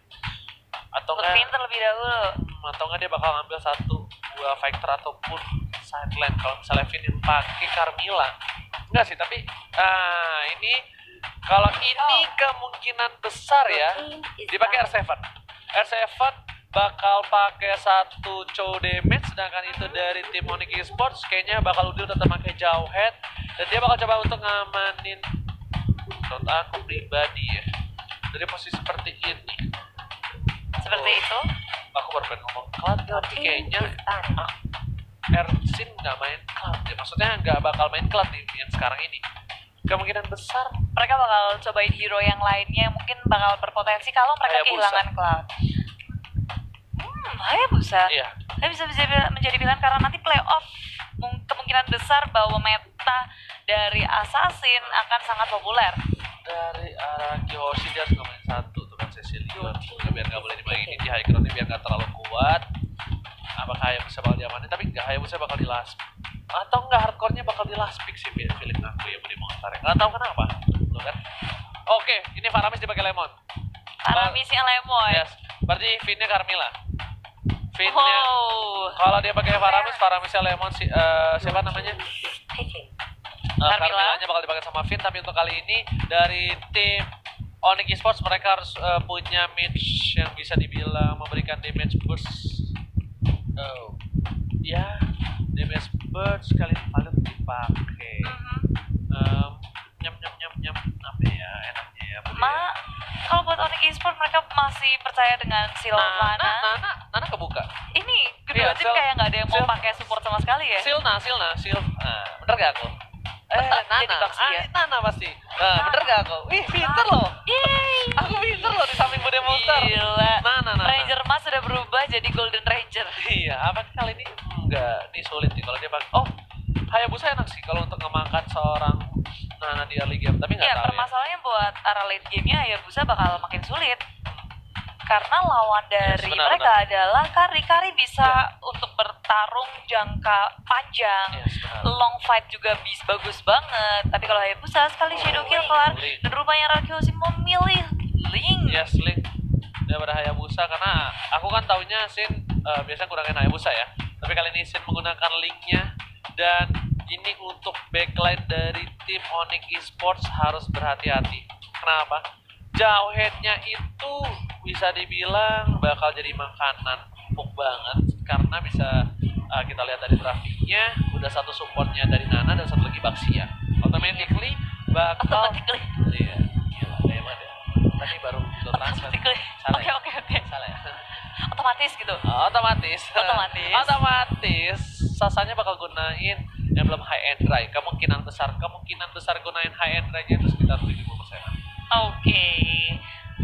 Atau Finn terlebih dahulu. Atau nggak dia bakal ngambil satu buah fighter ataupun sideline kalau misalnya Finn yang pakai Carmilla. Enggak sih, tapi ini kalau ini kemungkinan besar ya dipakai R7 bakal pakai satu cow damage, sedangkan itu dari tim Onyx Esports kayaknya bakal Udil tetap pakai Jauhead, dan dia bakal coba untuk ngamanin menurut aku pribadi ya dari posisi seperti ini. Seperti itu. Aku baru pengen ngomong Cloud, tapi kayaknya Ersin nggak main Cloud ya, maksudnya nggak bakal main Cloud di yang sekarang ini. kemungkinan besar mereka bakal cobain hero yang lainnya yang mungkin bakal berpotensi kalau mereka Hayabusa. kehilangan Cloud. Hayabusa. Iya. Bisa menjadi pilihan karena nanti playoff kemungkinan besar bahwa meta dari Assassin akan sangat populer. Dari arah Kiyoshi dia harus ngomongin satu tuh kan Cecilio biar nggak boleh dimainin di high ground biar nggak terlalu kuat. Apakah Hayabusa bakal diamanin? Tapi nggak, Hayabusa bakal di last pick. Atau nggak, hardcore-nya bakal di last pick sih feeling aku ya Budi Monster. Nggak tahu kenapa tuh kan. Oke, ini Faramis dipakai Lemon. Faramisnya Lemon. Yes, berarti Vin-nya Carmilla. Vin-nya Oh. kalau dia pakai Faramisnya Lemon siapa namanya? Carmilla. Carmilla-nya bakal dipakai sama Vin, tapi untuk kali ini dari tim Onyx Esports mereka harus punya mage yang bisa dibilang memberikan damage burst. Oh, ya, damage burst kali ini paling dipakai. Nyam apa ya enaknya ya? Kalau buat Onyx Esports mereka masih percaya dengan Sylvana. Nana kebuka. Ini kedua tim kayak nggak ada yang mau pakai support sama sekali ya. Silna. Bener gak aku? Nana pasti. Bener gak aku? Wih, pinter loh. Yeay. Aku pinter loh di samping Bude Monster. Gila. Nana. Ranger Mas sudah berubah jadi Golden Ranger. Iya, apa kali ini enggak, ini sulit nih kalau dia pakai. Oh, Hayabusa enak sih kalau untuk ngemakan seorang Nana di early game, tapi nggak tahu. Permasalahannya buat arah late game-nya Hayabusa bakal makin sulit. Karena lawan dari mereka adalah Kari bisa untuk bertarung jangka panjang. Long fight juga bagus banget. Tapi kalau Hayabusa sekali shadow kill kelar dan rupanya Rakyoshi memilih Link. Yes, Link daripada Hayabusa karena aku kan taunya Sin biasanya kurangin Hayabusa ya. Tapi kali ini Sin menggunakan Linknya dan ini untuk backline dari tim Onyx Esports harus berhati-hati. Kenapa? Jauh headnya itu bisa dibilang bakal jadi makanan empuk banget karena bisa kita lihat dari grafiknya udah satu supportnya dari Nana dan satu lagi Baxia. Automatically bakal iya, gila hebat ya. Tadi baru itu transfer. Salah. Oke. Salah ya. Otomatis gitu. Otomatis Sasanya bakal gunain emblem high end dry. Kemungkinan besar gunain high end dry-nya itu sekitar 70%. Oke.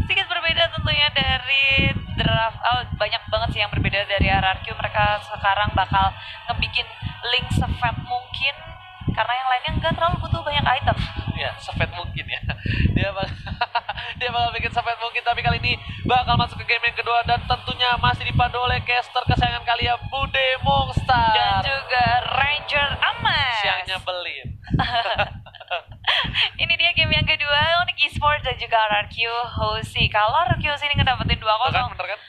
Sedikit berbeda tentunya dari draft. Banyak banget sih yang berbeda dari RRQ. Mereka sekarang bakal ngebikin link sefat mungkin karena yang lainnya nggak terlalu butuh banyak item. Ya, sefat mungkin ya. Dia bakal bikin sefat mungkin, tapi kali ini bakal masuk ke game yang kedua dan tentunya masih dipandu oleh caster kesayangan kalian Bude Monster dan juga Ranger Amas. Siang nyebelin. Ini dia game yang kedua Onyx Esports dan juga RRQ Hoshi. Kalau RRQ Hoshi ini ngedapetin 2-0. Bener kan?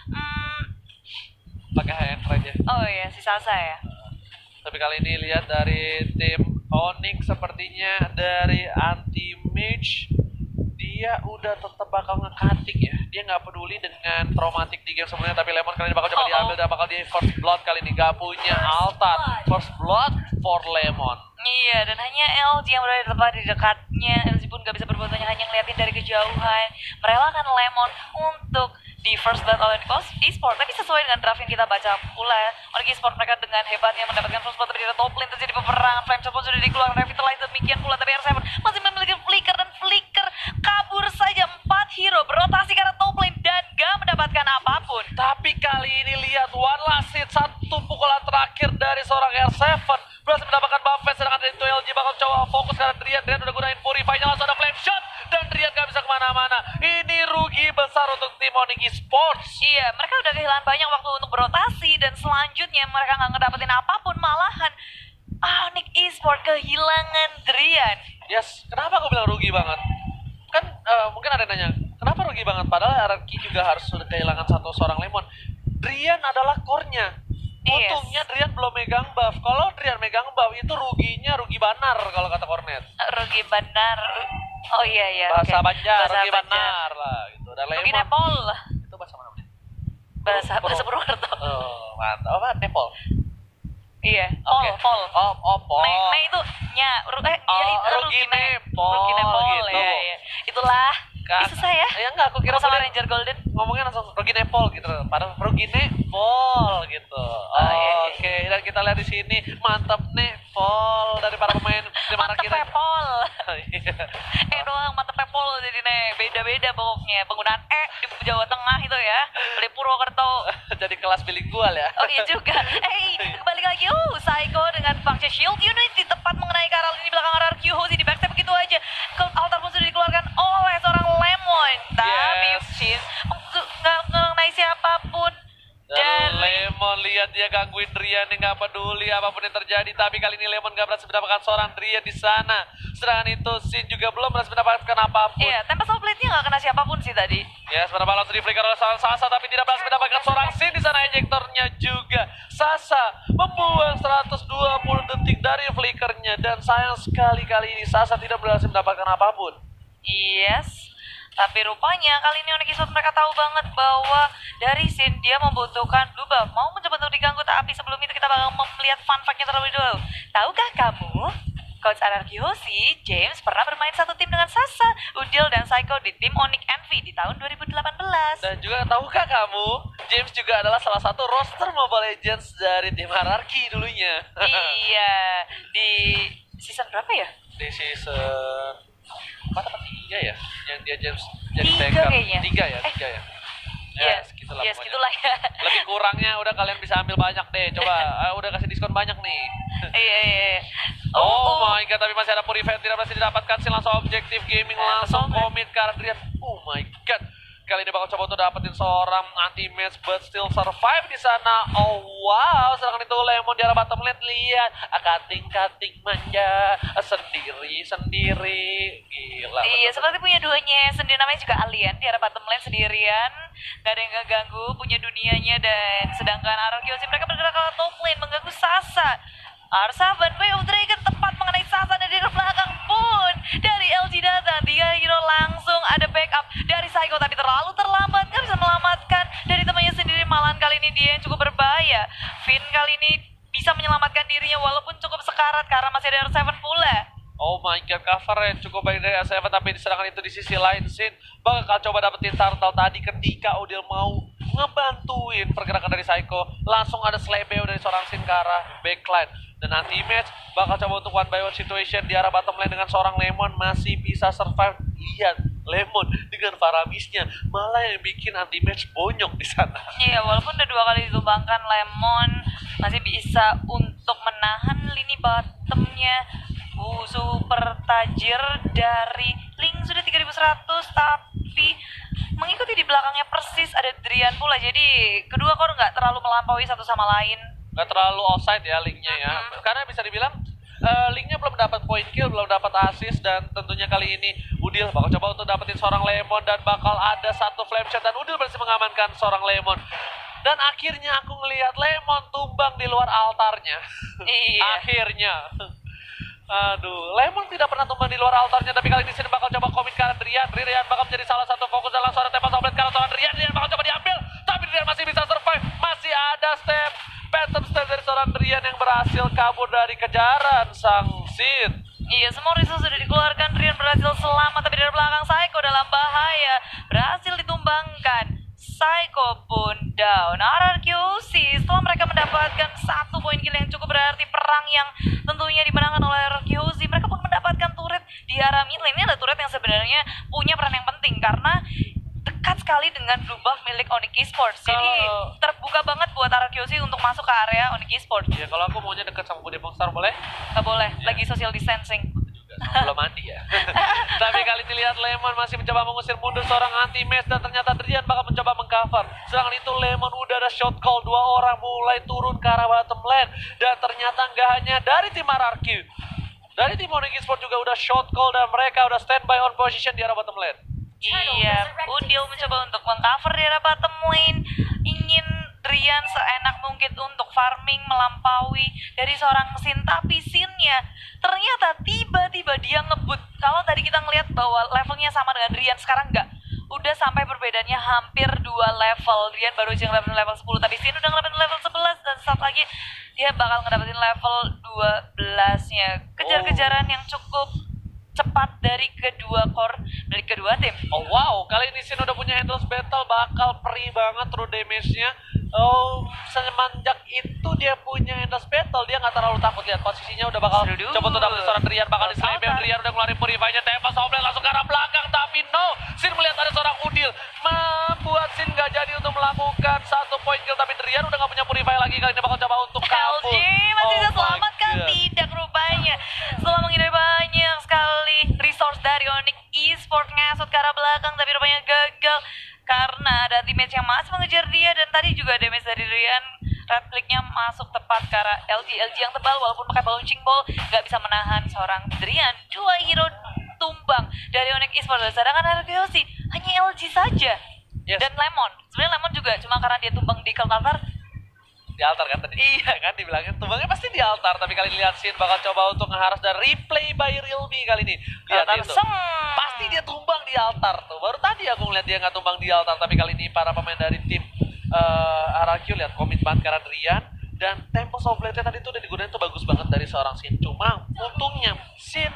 Pakai hand aja. Oh iya, si Sasa ya. Tapi kali ini lihat dari tim Onyx sepertinya dari anti mage dia udah tetap bakal nge-cutting ya. Dia nggak peduli dengan traumatik di game sebelumnya, tapi Lemon kali ini bakal coba diambil dan bakal di first blood kali ini. Gak punya altan. First blood for Lemon. Iya, dan hanya LG yang berada tepat di dekatnya. LG pun gak bisa berbuat banyak, hanya ngeliatin dari kejauhan. Merelakan Lemon untuk di first blood oleh Onyx Esports. Tapi sesuai dengan draft yang kita baca pula, Onyx Esports mereka dengan hebatnya mendapatkan first blood, tapi di top lane terjadi peperangan. Flame Chop sudah dikeluarkan, Revitalize demikian pula, tapi R7 masih memiliki flicker dan flicker kabur saja. 4 hero berotasi ke arah top lane dan gak mendapatkan apapun. Tapi kali ini lihat one last hit, satu pukulan terakhir dari seorang R7 berhasil mendapatkan buff, sedangkan dari itu LG bakal coba fokus karena Drian udah gunain Purify-nya, langsung ada flame shot dan Drian gak bisa kemana-mana. Ini rugi besar untuk tim Onyx Esports. Iya, mereka udah kehilangan banyak waktu untuk berotasi dan selanjutnya mereka nggak ngedapetin apapun, malahan Onyx Esports kehilangan Drian. Yes, kenapa aku bilang rugi banget? Kan mungkin ada yang nanya, kenapa rugi banget? Padahal RRQ juga harus sudah kehilangan seorang Lemon. Drian adalah core-nya. Untungnya Drian belum megang buff. Kalau Drian megang buff itu ruginya rugi banar kalau kata Kornet. Rugi banar. Oh iya. Bahasa Banjar, bahasa rugi Banjar. banar lah gitu. Dan Rugi Lemon. Nepal. Itu bahasa mana? Bahasa Purwokerto. Oh, mantap. Apa Nepal? Iya. Oke. Pol. Pol. Ne itu nya rugi Nepal. Rugi Nepal gitu. ya. Itulah. Bisa saya. Ya enggak, aku kira sama Ranger Golden. ngomongnya langsung rugi Nepal gitu. Padahal rugi Nepal gitu. Iya. Oke, dan kita lihat di sini mantap Nepal dari para pemain di mana Mantep kita. Nepal. Iya. penggunaan di Jawa Tengah itu ya, beli Purwokerto. Jadi kelas bilingual ya. Oh iya juga. Balik lagi. Psycho dengan Puncture Shield Unit di tepat mengenai Karal ini belakang RRQ Hoshi di backstep begitu aja. Altar pun sudah dikeluarkan oleh seorang Lemon. Tapi Shin nggak mengenai siapapun. Dan Lemon, lihat dia gangguin Drian, nggak peduli apapun yang terjadi. Tapi kali ini Lemon nggak berhasil mendapatkan seorang Drian di sana. Serangan itu Shin juga belum berhasil mendapatkan apapun. Iya, Tempest Plate-nya nggak kena siapapun sih tadi. Ya, sebenarnya langsung di-flicker oleh seorang Sasa, tapi tidak berhasil mendapatkan seorang Shin di sana. Ejektornya juga Sasa membuang 120 detik dari flickernya, dan sayang sekali kali ini Sasa tidak berhasil mendapatkan apapun. Yes. Tapi rupanya kali ini Onyx Esports mereka tahu banget bahwa dari Shin dia membutuhkan blue buff. Mau mencoba untuk diganggu, tapi sebelum itu kita bakal melihat fun fact-nya terlebih dahulu. Tahukah kamu, Coach RRQ Hoshi, James pernah bermain satu tim dengan Sasa, Udil, dan Psycho di tim Onyx Envy di tahun 2018. Dan juga tahukah kamu, James juga adalah salah satu roster Mobile Legends dari tim Hierarchy dulunya. Iya, di season berapa ya? Di season 4 atau 3 ya? Yang dia James jadi 3 backup. kayaknya. 3 ya? 3 ya? Iya, segitulah pokoknya. segitulah ya. Lebih kurangnya udah kalian bisa ambil banyak deh. Coba, udah kasih diskon banyak nih. Iya. Oh my god, tapi masih ada Purify tidak berhasil didapatkan sih, langsung objektif gaming langsung komit ke Adrian. Oh my god. Kali ini bakal coba untuk dapetin seorang anti-match but still survive di sana. Oh wow, serangan itu Lemon di arah bottom lane, lihat. Kating-kating manja sendiri. Gila. Iya, seperti punya duanya sendiri, namanya juga Alien di arah bottom lane sendirian. Gak ada yang ngeganggu, punya dunianya. Dan sedangkan RRQ Hoshi mereka bergerak ke top lane mengganggu Sasa. R7 Way of Dragon tepat mengenai Sasa, dan di belakang pun dari LG Data 3 hero langsung ada backup dari Psycho, tapi terlalu terlambat, gak bisa melamatkan dari temannya sendiri. Malahan kali ini dia yang cukup berbahaya. Finn kali ini bisa menyelamatkan dirinya walaupun cukup sekarat karena masih ada R7 pula. Oh my god, covernya cukup baik dari A7, tapi di serangan itu di sisi lain Shin bakal coba dapetin turtle tadi ketika Udil mau ngebantuin pergerakan dari Psycho. Langsung ada slebeo dari seorang Shin ke arah backline. Dan anti-match bakal coba untuk one by one situation di arah bottom lane dengan seorang Lemon masih bisa survive. Lihat, Lemon dengan Faramisnya malah yang bikin anti-match bonyok di sana. Iya, walaupun udah 2 kali ditumbangkan, Lemon masih bisa untuk menahan lini bottomnya. Super tajir dari Link sudah 3100, tapi mengikuti di belakangnya persis ada Drian pula. Jadi kedua core nggak terlalu melampaui satu sama lain. Nggak terlalu offside ya Linknya ya, karena bisa dibilang Linknya belum dapat point kill, belum dapat assist, dan tentunya kali ini Udil bakal coba untuk dapetin seorang Lemon, dan bakal ada satu flame shot, dan Udil berhasil mengamankan seorang Lemon. Dan akhirnya aku ngelihat Lemon tumbang di luar altarnya. Iya. Akhirnya. Aduh, Lemon tidak pernah tumbang di luar altarnya, tapi kali ini sini bakal coba komit ke Drian. Drian bakal menjadi salah satu fokus dalam suara tempat sobat karena seorang Drian bakal coba diambil, tapi Drian masih bisa survive. Masih ada phantom step dari seorang Drian yang berhasil kabur dari kejaran sang Shin. Iya, semua resource sudah dikeluarkan, Drian berhasil selamat, tapi dari belakang Psycho dalam bahaya, berhasil ditumbangkan. Psycho pun down. RRQ Hoshi setelah mereka mendapatkan 1 poin kill yang cukup berarti, perang yang tentunya dimenangkan oleh RRQ Hoshi, mereka pun mendapatkan turret di arah mid lane. Ini adalah turret yang sebenarnya punya peran yang penting karena dekat sekali dengan blue buff milik Onyx Esports. Jadi terbuka banget buat RRQ Hoshi untuk masuk ke area Onyx Esports. Ya, kalau aku maunya dekat sama Bude Monster boleh? Gak boleh, lagi social distancing. Belum mandi ya. Tapi kali ini lihat Lemon masih mencoba mengusir mundur seorang anti-match, dan ternyata Drian bakal mencoba mengcover. Serangan itu Lemon udah ada shot call, 2 orang mulai turun ke arah bottom lane, dan ternyata nggak hanya dari tim RRQ, dari tim Onyx Esports juga udah shot call, dan mereka udah standby on position di arah bottom lane. Iya, Udil mencoba untuk mengcover di arah bottom lane, ingin Drian seenak mungkin untuk farming melampaui dari seorang Shin, tapi Shin-nya ternyata tiba-tiba dia ngebut. Kalau tadi kita ngelihat bahwa levelnya sama dengan Drian, sekarang enggak. Udah sampai perbedaannya hampir 2 level. Drian baru aja ngelewatin level 10, tapi Shin udah ngelewatin level 11, dan saat lagi dia bakal ngedapetin level 12-nya. Kejar-kejaran yang cukup cepat dari kedua core, dari kedua tim. Oh wow, kali ini Shin udah punya endless battle, bakal perih banget through damage-nya. semenjak itu dia punya endless battle, dia nggak terlalu takut. Lihat posisinya udah bakal Seru dulu. coba tuh dapat seorang Rian, bakal Kalau diselebem. Sultan. Rian udah ngeluarin purify-nya, tembak Somblet langsung ke arah belakang, tapi no. Sin melihat ada seorang Udil, membuat Sin nggak jadi untuk melakukan 1 point kill, tapi Rian udah nggak punya purify lagi, kali ini bakal coba untuk kabur. LG masih bisa Oh my selamatkan? God. Tidak rupanya. Setelah menghindari banyak sekali resource dari Onyx Esports, ngasut ke arah belakang, tapi rupanya gagal karena ada teammates yang masih mengejar dia, dan tadi juga damage dari Rian right click-nya masuk tepat ke arah LG yang tebal, walaupun pakai bouncing ball nggak bisa menahan seorang Rian. 2 hero tumbang dari Onyx Esports, sedangkan RQC hanya LG saja. Yes. Dan Lemon, sebenarnya Lemon juga cuma karena dia tumbang di Kaltar. Di altar kan tadi. Iya. Kan dibilangnya tumbangnya pasti di altar, tapi kali ini lihat Sin bakal coba untuk ngeharas dan replay by Realme kali ini. Lihat Kaltar itu. seng. Pasti dia tumbang di altar tuh. Baru tadi aku ngeliat dia nggak tumbang di altar, tapi kali ini para pemain dari tim RRQ lihat komit banget karena Rian, dan tempo softblade tadi tuh udah digunain tuh bagus banget dari seorang Sin. Cuma untungnya Sin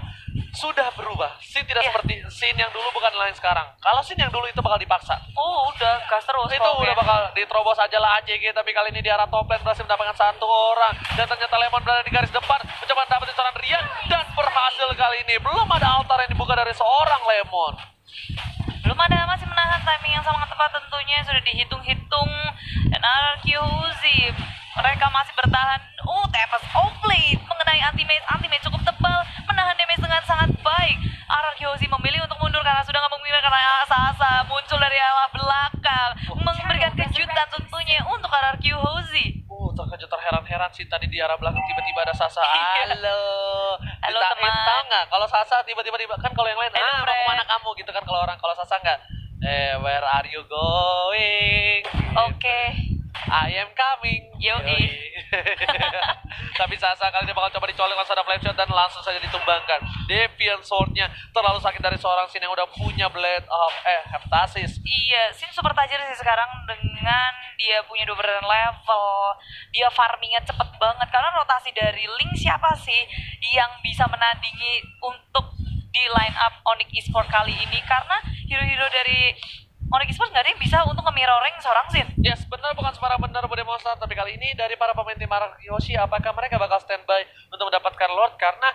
sudah berubah. Sin tidak Iya. seperti Sin yang dulu, bukan lain sekarang. Kalau Sin yang dulu itu bakal dipaksa. Oh, udah gas terus. Itu udah bakal diterobos aja lah AJG, tapi kali ini di arah top lane berhasil mendapatkan 1 orang, dan ternyata Lemon berada di garis depan mencoba dapetin seorang Rian, dan berhasil kali ini. Belum ada altar yang dibuka dari seorang Lemon. Belum ada, masih menahan timing yang sangat tepat tentunya, sudah dihitung-hitung. Dan RRQ Uzi, mereka masih bertahan. TPS Oblate mengenai anti-mage cukup tebal, menahan damage dengan sangat baik. RRQ Uzi memilih untuk mundur karena sudah nggak memilih, karena Sasa muncul dari arah belakang, memberikan kejutan tentunya untuk RRQ Uzi. Terkejut, terheran-heran sih tadi di arah belakang tiba-tiba ada Sasa. Iya. Halo, teman. Tahu nggak kalau Sasa tiba-tiba kan kalau yang lain Halo, mau friend. kemana kamu gitu kan, kalau Sasa nggak where are you going? Oke. I am coming. Yoi. Tapi Sasa kali ini bakal coba dicolek, langsung ada flame shot dan langsung saja ditumbangkan. Deviant Sword-nya terlalu sakit dari seorang Sin yang udah punya Blade of Heptasis. Iya, Sin super tajir sih sekarang dengan dia punya 2 level. Dia farmingnya cepet banget karena rotasi dari Link siapa sih yang bisa menandingi untuk di line up Onyx Esports kali ini, karena hero-hero dari Onyx Esports nggak ada yang bisa untuk nge-mirroring seorang Sin. Yes, benar, bukan sembarang benar berdemonstran, tapi kali ini dari para pemain tim Yoshi, apakah mereka bakal standby untuk mendapatkan Lord, karena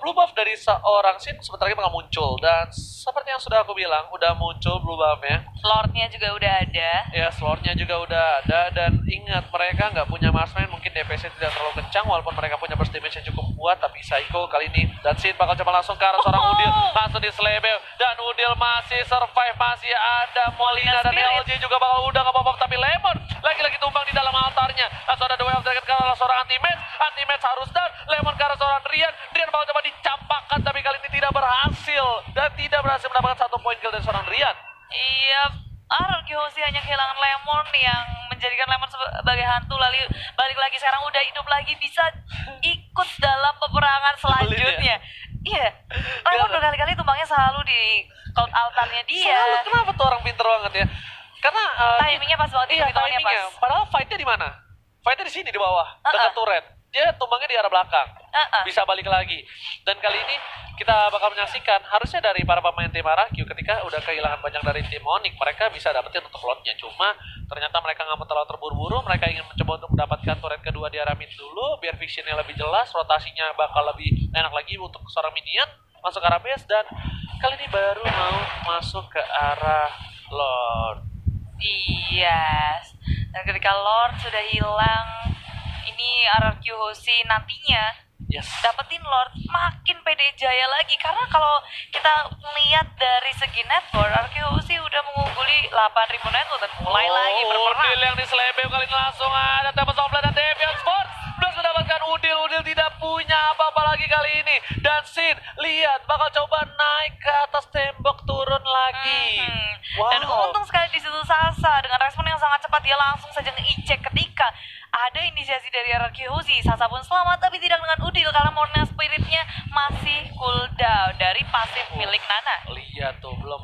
blue buff dari seorang Sin sebentar lagi bakal muncul, dan seperti yang sudah aku bilang, udah muncul blue buff-nya. Lordnya juga udah ada. Ya, Lordnya juga udah ada, dan ingat mereka nggak punya marksman, mungkin DPS tidak terlalu kencang, walaupun mereka punya burst damage yang cukup kuat, tapi Psycho kali ini dan Sin bakal coba langsung ke arah seorang Udil, langsung diselebel, dan Udil masih survive, masih ada Molina dan Spirit. LG juga bakal udah nggak pop-up, tapi Lemon lagi-lagi tumbang di dalam altarnya, langsung ada dua dragon ke arah seorang anti-match harus down, Lemon ke arah seorang Rian bakal coba dicampakkan, tapi kali ini tidak berhasil, dan tidak berhasil mendapatkan 1 point kill dari seorang Rian. Iya, RRQ Hoshi hanya kehilangan Lemon yang menjadikan Lemon sebagai hantu, lalu balik lagi sekarang udah hidup lagi, bisa ikut dalam peperangan selanjutnya. Iya, Lemon berkali-kali tumbangnya selalu di cloud altarnya dia. Selalu, kenapa tuh orang pinter banget ya? Karena Timingnya pas banget, iya, hitungannya timingnya. pas. Padahal fight-nya di mana? Fight-nya di sini di bawah, dekat turret. Dia tumbangnya di arah belakang. Bisa balik lagi. Dan kali ini kita bakal menyaksikan, harusnya dari para pemain tim RRQ ketika udah kehilangan banyak dari tim Onyx, mereka bisa dapetin untuk lotnya. Cuma ternyata mereka nggak mau terlalu terburu-buru, mereka ingin mencoba untuk mendapatkan turret kedua di arah mid dulu, biar visionnya lebih jelas, rotasinya bakal lebih enak lagi untuk seorang minion masuk ke arah base, dan kali ini baru mau masuk ke arah Lord. Iya, dan ketika Lord sudah hilang, ini RRQ Hoshi nantinya dapetin Lord makin pede jaya lagi, karena kalau kita melihat dari segi network, RRQ Hoshi udah mengungguli 8.000 network dan mulai lagi berperang. Udil yang diselebel kali ini langsung ada Tempest of Blood dan Deviant Sport belum mendapatkan Udil tidak punya apa-apa lagi kali ini, dan Sin lihat bakal coba naik ke atas tembok turun lagi. Dan untung sekali di situ Sasa dengan respon yang sangat cepat, dia langsung saja nge-eject ketika ada inisiasi dari RRQ Hoshi. Sasa pun selamat, tapi tidak dengan Udil karena Morna Spiritnya masih cooldown dari pasif milik Nana. Lihat tuh belum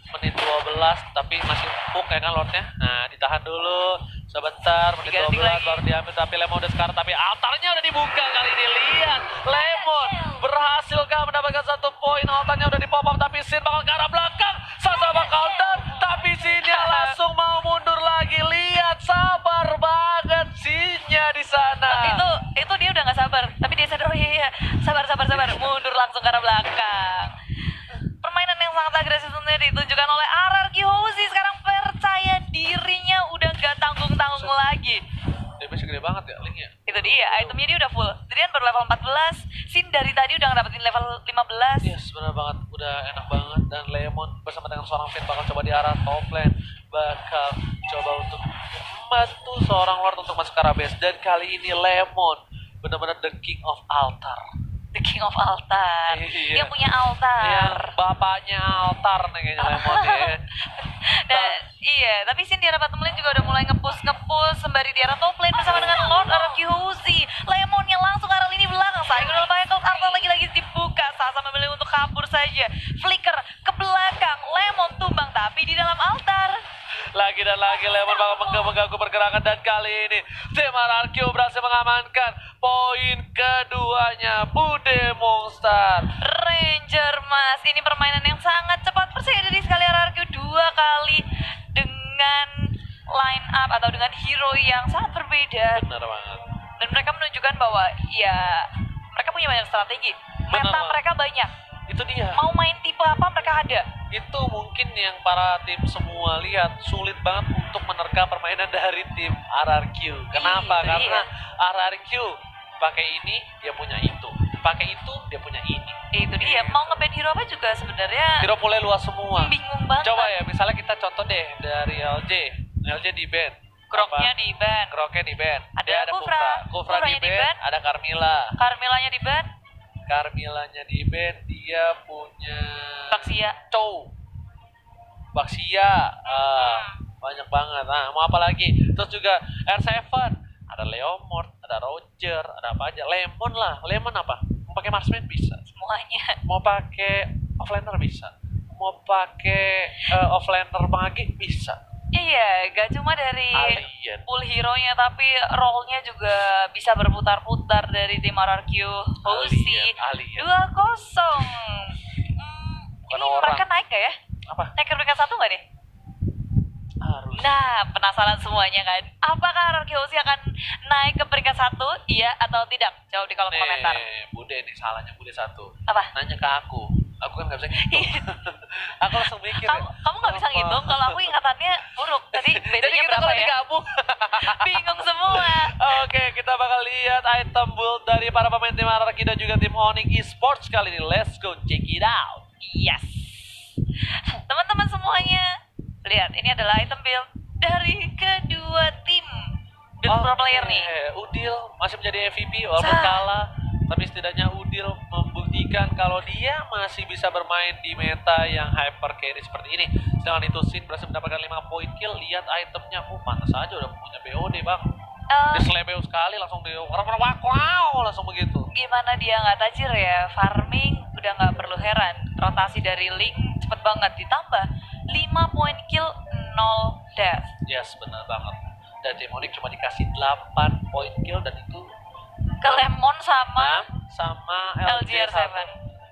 menit 12 tapi masih hook ya kan Lordnya. Nah, ditahan dulu sebentar, menit 12 baru diambil, tapi Lemon udah sekarang, tapi altarnya udah dibuka kali ini. Lihat, Lemon berhasilkah mendapatkan 1 poin, altarnya udah di pop up, tapi Sin bakal ke arah belakang, Sasa bakal down, tapi Sinnya langsung mau mundur lagi. Lihat banget ya linknya. Itu dia, itemnya dia udah full. Drian baru level 14, Sin dari tadi udah ngedapetin level 15. Yes, benar banget, udah enak banget. Dan Lemon bersama dengan seorang Finn bakal coba di arah top lane, bakal coba untuk membantu seorang Lord untuk masuk ke arah base. Dan kali ini Lemon benar-benar the king of altar. The King of Altar. Iya. Yang punya altar. Yang bapaknya altar nih kayaknya Lemon ya. Dan iya, tapi Sin di arah bottom lane juga udah mulai nge-push sembari di arah top lane bersama dengan Lord Arkyuzi. Lemonnya langsung ke arah lini belakang. Saat udah pakai Cloud Armor lagi-lagi dibuka. Sasa memilih untuk kabur saja. Flicker ke belakang. Lemon tumbang tapi di dalam altar. Lagi dan lagi Lemon bakal mengganggu pergerakan, dan kali ini tim RRQ berhasil mengamankan poin keduanya. Bude Monster. Ranger Mas, ini permainan yang sangat cepat. Percaya sekali RRQ 2 kali dengan line up atau dengan hero yang sangat berbeda. Benar banget. Dan mereka menunjukkan bahwa ya mereka punya banyak strategi. Benar Meta banget. mereka banyak. Itu dia. Mau main tipe apa mereka ada. Itu mungkin yang para tim semua lihat, sulit banget untuk menerka permainan dari tim RRQ. Kenapa? Itu Karena dia. RRQ pakai ini dia punya itu, pakai itu dia punya ini. Itu dia. Mau nge-ban hero apa juga sebenarnya Hero mulai luas semua. bingung banget. Coba ya, misalnya kita contoh deh dari LJ di band. Kroknya di ban. Kroknya di band. Ada Dia Kufra. Kufra Kufranya di di band. ban. Ada Carmilla. Carmillanya di ban. Carmillanya di band. Dia punya Baxia. Chow. Baxia. Banyak banget. Nah, mau apa lagi? Terus juga R7. Ada Leomord, ada Roger, ada apa aja. Lemon lah. Lemon apa? Mau pakai marksman bisa. Semuanya. Mau pakai offlaner bisa. Mau pakai offlaner mage bisa. Iya, gak cuma dari Alien. pool hero-nya tapi role-nya juga bisa berputar-putar dari tim RRQ Hoshi. Alien. 2-0. Bukan Ini orang. mereka naik gak ya? Apa? Naik ke peringkat 1 gak nih? Harus. Nah, penasaran semuanya kan? Apakah RRQ Hoshi akan naik ke peringkat 1? Iya atau tidak? Jawab di kolom komentar. Bude nih, salahnya Bude satu. Apa? Nanya ke aku. Aku kan gak bisa ngitung. Aku langsung mikir ya. Kamu gak bisa ngitung, kalau aku ingatannya buruk. Tadi Jadi bedanya kita berapa kalau ya? digabung. Bingung semua. Oke, kita bakal lihat item build dari para pemain tim RRQ dan juga tim Onyx Esports kali ini. Let's go check it out. Yes. Teman-teman semuanya, lihat ini adalah item build dari kedua tim. Build pro player nih. Udil masih menjadi MVP walaupun Sah. kalah, tapi setidaknya Udil membuktikan kalau dia masih bisa bermain di meta yang hyper carry seperti ini. Sedangkan itu Sin berhasil mendapatkan 5 poin kill. Lihat itemnya, pantas aja udah punya BOD bang. Dia selebeo sekali langsung di wow langsung begitu. Gimana dia nggak tajir ya? Farming udah nggak perlu heran. Rotasi dari Link cepet banget, ditambah 5 poin kill 0 death. Yes, benar banget. Dan tim Onyx cuma dikasih 8 poin kill dan itu Ke Lemon sama sama LGR7.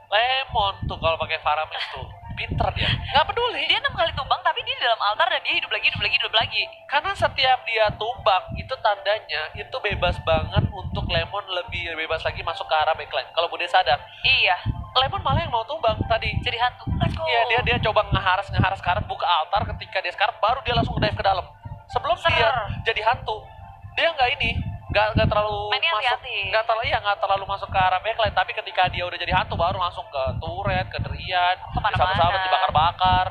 Lemon tuh kalau pakai Faramis tuh pinter dia, nggak peduli. Dia 6 kali tumbang tapi dia di dalam altar dan dia hidup lagi. Karena setiap dia tumbang itu tandanya itu bebas banget untuk Lemon lebih bebas lagi masuk ke arah backline. Kalau Bude sadar, Iya, Lemon malah yang mau tumbang tadi. jadi hantu. Let's go. Iya, dia coba ngeharas karat, buka altar. Ketika dia karat baru dia langsung dive ke dalam. Sebelum Ser. dia jadi hantu, dia nggak terlalu Mainnya masuk, hati-hati. nggak terlalu masuk ke arah backline. Tapi ketika dia udah jadi hantu baru langsung ke turret, ke Drian, Kemana-mana. sahabat dibakar-bakar.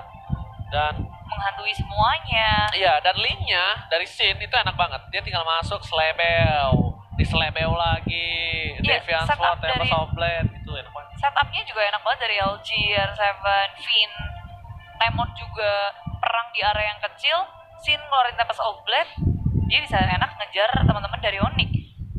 Dan Menghantui semuanya. iya, dan linknya dari Sin itu enak banget. Dia tinggal masuk slebeo, dislebeo lagi, Iya, Deviant setup Sword, dari- Tempest of Blade, itu enak banget. Setupnya juga enak banget dari LG, R7, Finn, Lemon juga perang di area yang kecil, Sin ngeluarin Tempest of Blade, dia bisa enak ngejar teman-teman dari Onyx.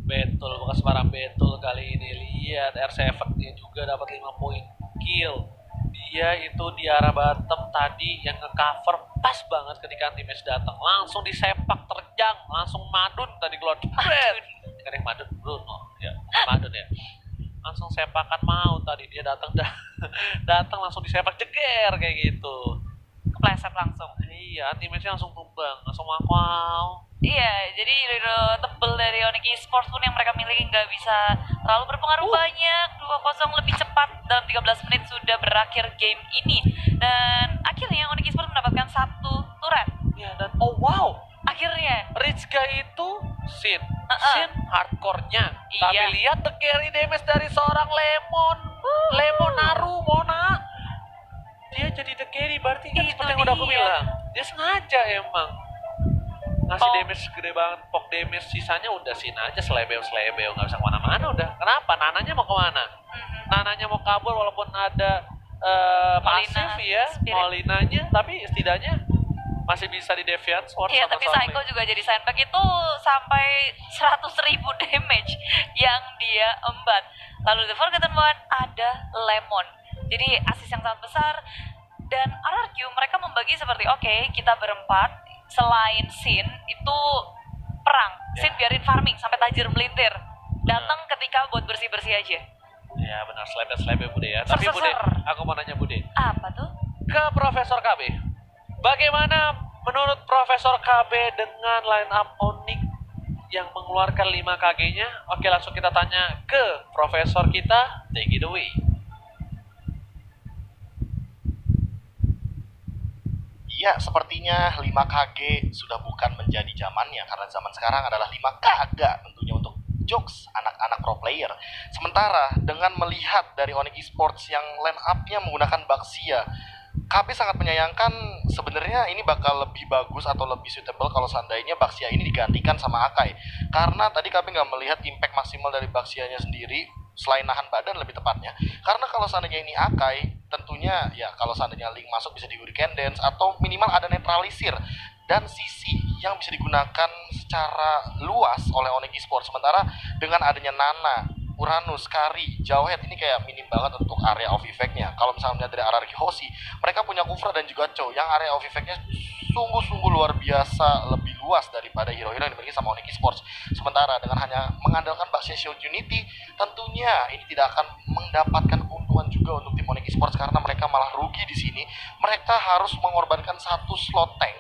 Betul, bukan sembarang betul kali ini. Lihat R7 dia juga dapat 5 poin kill. Dia itu di arah bottom tadi yang nge-cover pas banget ketika anti-match datang. Langsung disepak terjang, langsung madun tadi keluar. Jebret. Kan yang madun Bruno, ya. Bukan madun ya. Langsung sepakan mau tadi dia datang datang langsung disepak jeger kayak gitu. Kepleset langsung. Iya, anti-match langsung tumbang, langsung wow. Iya, jadi hero tebel dari Onyx Esports pun yang mereka miliki nggak bisa terlalu berpengaruh banyak. 2-0 lebih cepat dalam 13 menit sudah berakhir game ini. Dan akhirnya Onyx Esports mendapatkan 1 turret. Ya, dan oh wow, Akhirnya. Rizka itu Sin Sin hardcore-nya. Tapi Iya. lihat the carry damage dari seorang Lemon. Lemon Naru, Mona. Dia jadi the carry, berarti kan Itu seperti yang udah aku dia. bilang. Dia sengaja emang. Ngasih Oh. damage gede banget, pok damage, sisanya udah Sin aja selebeo, nggak bisa kemana-mana udah. Kenapa? Nananya mau kemana? Nananya mau kabur walaupun ada Molina, pasif ya, Spirit. Molinanya, tapi setidaknya masih bisa di Deviant Sword Iya, sama tapi Stormblade. Psycho juga jadi sandbag itu sampai 100.000 damage yang dia embat. Lalu The Forgotten One ada Lemon. Jadi asis yang sangat besar. Dan RRQ mereka membagi seperti oke, kita berempat selain Sin itu perang. Sin biarin farming sampai tajir melintir. Datang ketika buat bersih-bersih aja. Ya benar, selebe Bude ya. Tapi Ser-ser-ser. Bude, aku mau nanya Bude, Apa tuh? ke Profesor KB. Bagaimana menurut Profesor KB dengan line up Onyx yang mengeluarkan 5 KG-nya? Oke, langsung kita tanya ke Profesor kita. Take it away. Iya, sepertinya 5KG sudah bukan menjadi zamannya karena zaman sekarang adalah 5KG tentunya untuk jokes anak-anak pro player. Sementara dengan melihat dari Onyx Esports yang line up-nya menggunakan Baxia, KB sangat menyayangkan sebenarnya ini bakal lebih bagus atau lebih suitable kalau seandainya Baxia ini digantikan sama Akai. Karena tadi KB nggak melihat impact maksimal dari Baxianya sendiri selain nahan badan lebih tepatnya. Karena kalau seandainya ini Akai, tentunya ya kalau seandainya Link masuk bisa di Hurricane Dance atau minimal ada netralisir dan sisi yang bisa digunakan secara luas oleh Onyx Esports. Sementara dengan adanya Nana, Uranus, Kari, Jawhead ini kayak minim banget untuk area of effect-nya. Kalau misalnya dari RRQ Hoshi, mereka punya Kufra dan juga Chow yang area of effect-nya sungguh-sungguh luar biasa lebih luas daripada hero-hero yang dimiliki sama Onyx Esports. Sementara dengan hanya mengandalkan Baxia Shield Unity, tentunya ini tidak akan mendapatkan keuntungan juga untuk tim Onyx Esports karena mereka malah rugi di sini. Mereka harus mengorbankan satu slot tank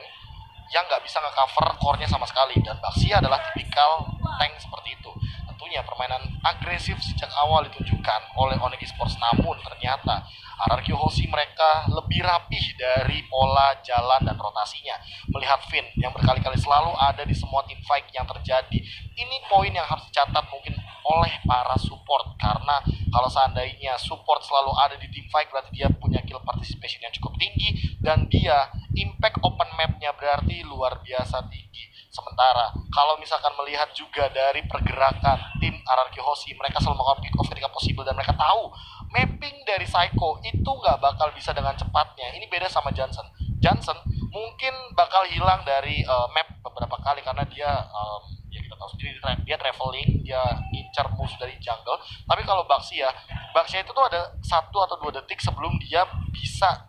yang nggak bisa nge-cover core-nya sama sekali, dan Baxia adalah tipikal tank seperti itu. Tentunya permainan agresif sejak awal ditunjukkan oleh Onyx Esports, namun ternyata RRQ Hoshi mereka lebih rapih dari pola jalan dan rotasinya. Melihat Finn yang berkali-kali selalu ada di semua team fight yang terjadi, ini poin yang harus dicatat mungkin oleh para support, karena kalau seandainya support selalu ada di team fight berarti dia punya kill participation yang cukup tinggi dan dia impact open map-nya berarti luar biasa tinggi. Sementara kalau misalkan melihat juga dari pergerakan tim RRQ Hoshi, mereka selalu melakukan pick off ketika possible dan mereka tahu mapping dari Psycho itu nggak bakal bisa dengan cepatnya. Ini beda sama Johnson. Johnson mungkin bakal hilang dari map beberapa kali karena dia ya kita tahu sendiri dia traveling, dia ngincar musuh dari jungle. Tapi kalau Baxia itu tuh ada 1 atau 2 detik sebelum dia bisa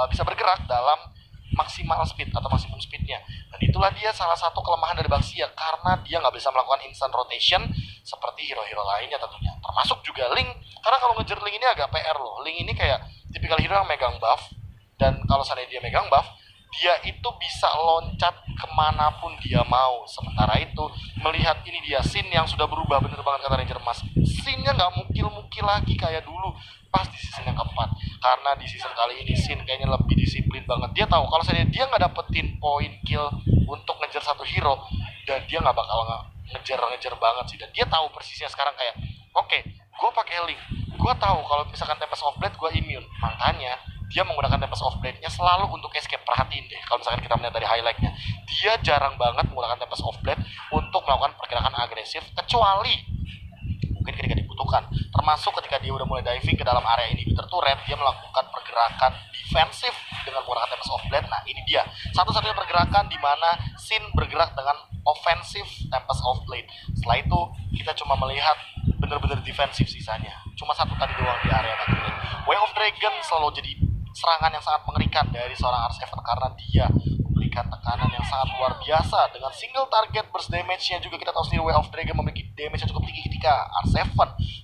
bisa bergerak dalam maksimal speed atau maksimum speednya. Dan itulah dia salah satu kelemahan dari Baxia karena dia nggak bisa melakukan instant rotation seperti hero-hero lainnya tentunya. Termasuk juga Link, karena kalau ngejar Link ini agak PR loh. Link ini kayak tipikal hero yang megang buff, dan kalau seandainya dia megang buff, dia itu bisa loncat kemanapun dia mau. Sementara itu melihat ini dia Sin yang sudah berubah, bener banget kata Ranger Mas, Sinnya nggak mukil-mukil lagi kayak dulu pas di season yang keempat. Karena di season kali ini Sin kayaknya lebih disiplin banget. Dia tahu kalau seandainya dia nggak dapetin poin kill untuk ngejar satu hero, dan dia nggak bakal ngejar banget sih. Dan dia tahu persisnya sekarang kayak oke, gue pakai Link, gue tahu kalau misalkan Tempest of Blade gue immune. Makanya dia menggunakan Tempest of Blade-nya selalu untuk escape. Perhatiin deh kalau misalkan kita melihat dari highlight-nya, dia jarang banget menggunakan Tempest of Blade untuk melakukan pergerakan agresif, kecuali mungkin ketika dibutuhkan. Termasuk ketika dia udah mulai diving ke dalam area inhibitor turret, dia melakukan pergerakan defensif dengan menggunakan Tempest of Blade. Nah ini dia satu-satunya pergerakan di mana Sin bergerak dengan ofensif Tempest of Blade. Setelah itu kita cuma melihat bener-bener defensif sisanya. Cuma satu tadi doang di area backline. Way of Dragon selalu jadi serangan yang sangat mengerikan dari seorang R7 karena dia memberikan tekanan yang sangat luar biasa dengan single target burst damage-nya juga. Kita tahu sendiri Way of Dragon memiliki damage yang cukup tinggi ketika R7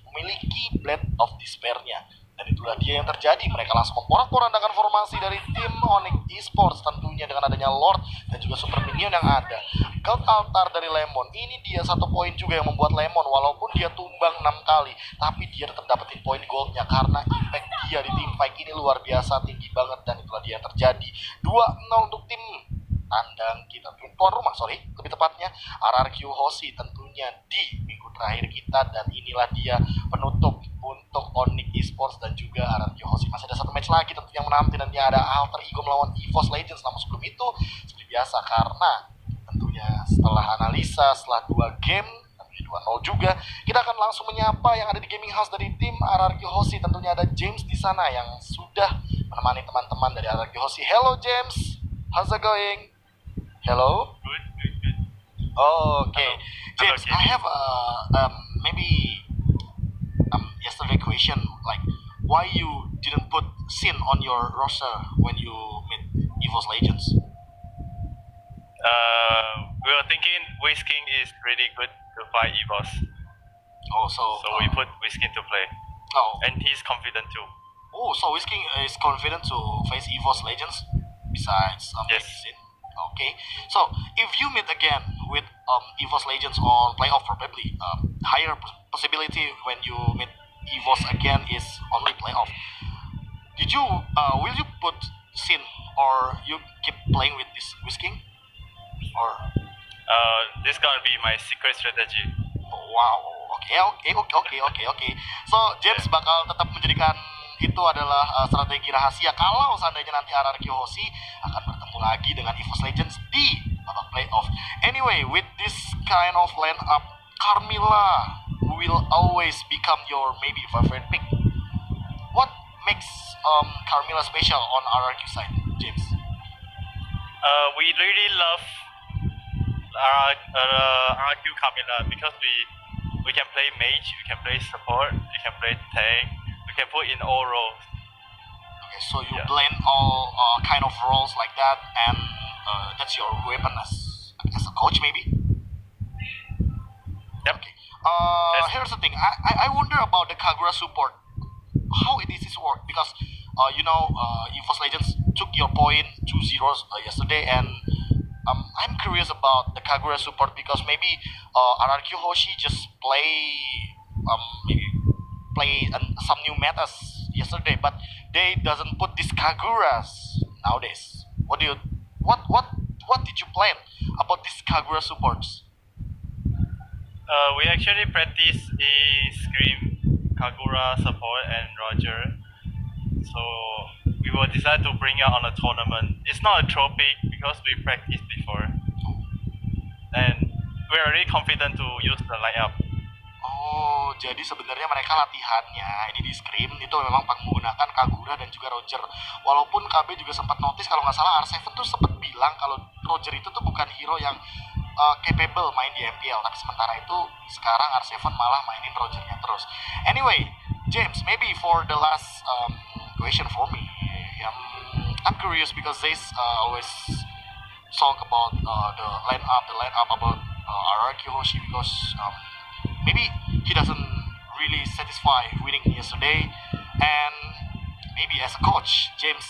memiliki Blade of Despair-nya. Dan itulah dia yang terjadi. Mereka langsung memporak-porandakan formasi dari tim Onyx Esports tentunya dengan adanya Lord dan juga Super Minion yang ada. God Altar dari Lemon, ini dia satu poin juga yang membuat Lemon walaupun dia tumbang 6 kali, tapi dia tetap dapetin poin goldnya karena impact dia di team fight ini luar biasa tinggi banget. Dan itulah dia yang terjadi. 2-0 untuk tim tandang kita, tuan rumah lebih tepatnya RRQ Hoshi tentunya tentunya di minggu terakhir kita, dan inilah dia penutup untuk Onyx Esports dan juga RRQ Hoshi. Masih ada satu match lagi tentunya yang menanti, dan dia ada Alter Ego melawan EVOS Legends. Namun sebelum itu seperti biasa, karena tentunya setelah analisa, setelah 2 game 2-0 juga, kita akan langsung menyapa yang ada di gaming house dari tim RRQ Hoshi. Tentunya ada James di sana yang sudah menemani teman-teman dari RRQ Hoshi. Hello James, how's it going? Hello. Good. Oh, okay. Hello, James, Kenny. I have maybe yesterday question, like why you didn't put Sin on your roster when you meet EVOS Legends? We were thinking Whisking is really good to fight EVOS, Oh, so we put Whisking to play, oh, and he's confident too. so Whisking is confident to face EVOS Legends besides Yes. Sin. Okay, so if you meet again with EVOS Legends on playoff, probably higher possibility when you meet EVOS again is only playoff. Did you will you put Sin, or you keep playing with this Whisking? Or This gonna be my secret strategy. wow, oke. So James bakal tetap menjadikan itu adalah strategi rahasia kalau seandainya nanti RRQ Hoshi akan bertemu lagi dengan EVOS Legends di babak playoff. Anyway, with this kind of lineup, Carmilla will always become your maybe favorite pick. What makes Carmilla special on RRQ side, James? We really love RQ Camilla because we can play mage, we can play support, we can play tank, we can put in all roles. Okay, so you Yeah. blend all kind of roles like that, and that's your weapon as a coach, maybe. Yep. Okay. Yes. Here's the thing. I wonder about the Kagura support. How it is work, because EVOS Legends took your point 2-0 yesterday, and I'm curious about the Kagura support, because maybe RRQ Hoshi just maybe play some new metas yesterday, but they doesn't put these Kaguras nowadays. What did you plan about these Kagura supports? We actually practice in Scream, Kagura, Support, and Roger. So we will decide to bring it on a tournament. It's not a trophy because we practiced before. And we're really confident to use the lineup. Oh, jadi sebenarnya mereka latihannya ini di Scream itu memang menggunakan Kagura dan juga Roger. Walaupun KB juga sempat notice kalau nggak salah R7 tuh sempat bilang kalau Roger itu tuh bukan hero yang capable main di MPL, tapi sementara itu sekarang R7 malah mainin Rogernya terus. Anyway, James, maybe for the last question for me, I'm curious because they always talk about the lineup about RRQ Hoshi, because maybe he doesn't really satisfy winning yesterday, and maybe as a coach, James,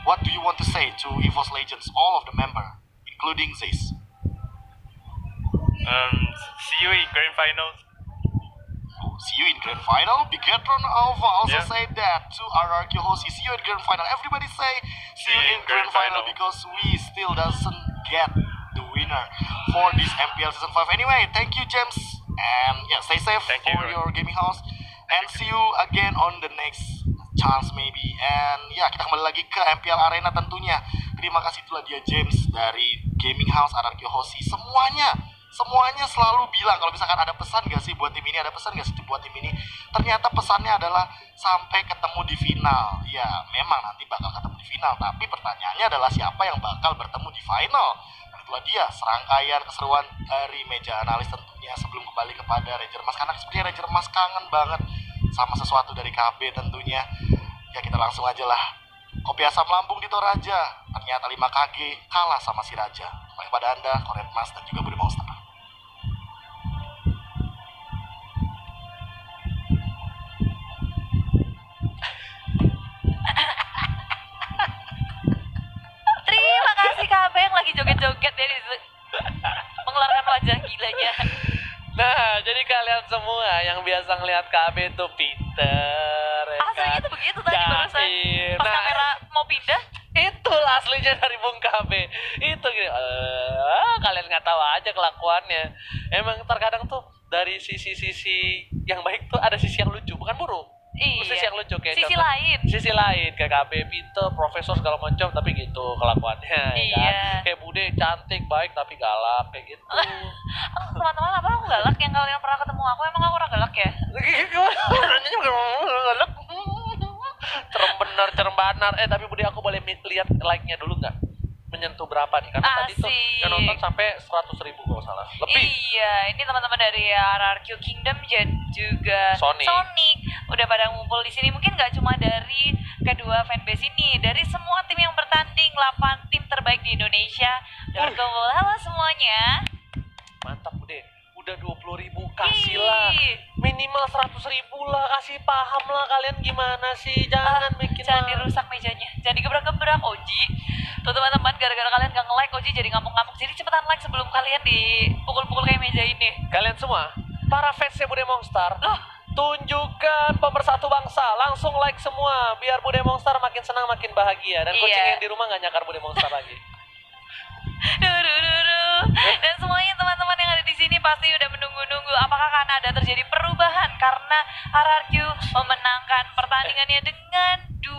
what do you want to say to EVOS Legends, all of the member, including Zeiss? See you in grand finals. See you in grand final. Bigatron Alpha also Yeah. said that to RRQ Hoshi. See you in grand final. Everybody say see you in grand final, because we still doesn't get the winner for this MPL season 5. Anyway, thank you James, and yeah, stay safe Thank you, for bro. your gaming house, and see you again on the next chance maybe. And ya, kita kembali lagi ke MPL Arena tentunya. Terima kasih, itulah dia James dari gaming house RRQ Hoshi. Semuanya selalu bilang kalau misalkan ada pesan gak sih buat tim ini, buat tim ini. Ternyata pesannya adalah sampai ketemu di final. Ya, memang nanti bakal ketemu di final, tapi pertanyaannya adalah siapa yang bakal bertemu di final. Dan itulah dia serangkaian keseruan dari meja analis tentunya sebelum kembali kepada Ranger Mas, karena sepertinya Ranger Mas kangen banget sama sesuatu dari KB tentunya. Ya, kita langsung aja lah. Kopi asam lambung di Toraja. Ternyata 5KG kalah sama si Raja. Kembali kepada Anda, Koret Mas dan juga Budi Monster. Terima kasih KB yang lagi joget-joget dari mengeluarkan wajah gilanya. Nah, jadi kalian semua yang biasa ngelihat KB itu Peter, ya Aslinya kan? tuh begitu tadi barusan Jair. pas Nah, kamera mau pindah. Itulah aslinya dari Bung Kabe. Itu gini, kalian nggak tahu aja kelakuannya. Emang terkadang tuh dari sisi-sisi yang baik tuh ada sisi yang lucu, bukan buruk. Sisi Iya. yang lucu kayak Sisi contoh- lain. Sisi lain kayak KB pinter, profesor segala macam tapi gitu kelakuannya. ya Iya. Kan? Kayak Bude cantik, baik tapi galak kayak gitu. Teman-teman, apa aku galak yang kalian pernah ketemu aku? Emang aku orang galak ya? Orangnya juga galak. Cerem benar. Tapi Bude aku boleh lihat like-nya dulu nggak? Menyentuh berapa nih? Karena tadi tuh Asik. yang nonton sampai 100.000 kalau salah. Lebih. Iya, ini teman-teman dari RRQ Kingdom dan juga Sonic. udah pada ngumpul di sini. Mungkin nggak cuma dari kedua fanbase ini, dari semua tim yang bertanding, 8 tim terbaik di Indonesia udah berkumpul. Halo semuanya. Mantap Bude. Udah 20.000 kasih lah. Ih. Minimal 100.000 lah, kasih paham lah kalian gimana sih, jangan bikin Jangan dirusak mejanya, jangan digebrak-gebrak Oji. Tuh teman-teman, gara-gara kalian gak nge-like Oji jadi ngamuk-ngamuk. Jadi cepetan like sebelum kalian dipukul-pukul kayak meja ini. Kalian semua, para fansnya Bude Monster, Loh, tunjukkan pemersatu bangsa, langsung like semua biar Bude Monster makin senang makin bahagia dan Iya. kucing yang di rumah gak nyakar Bude Monster lagi. Dan semuanya teman-teman yang ada di sini pasti udah menunggu-nunggu apakah akan ada terjadi perubahan karena RRQ memenangkan pertandingannya dengan 2-0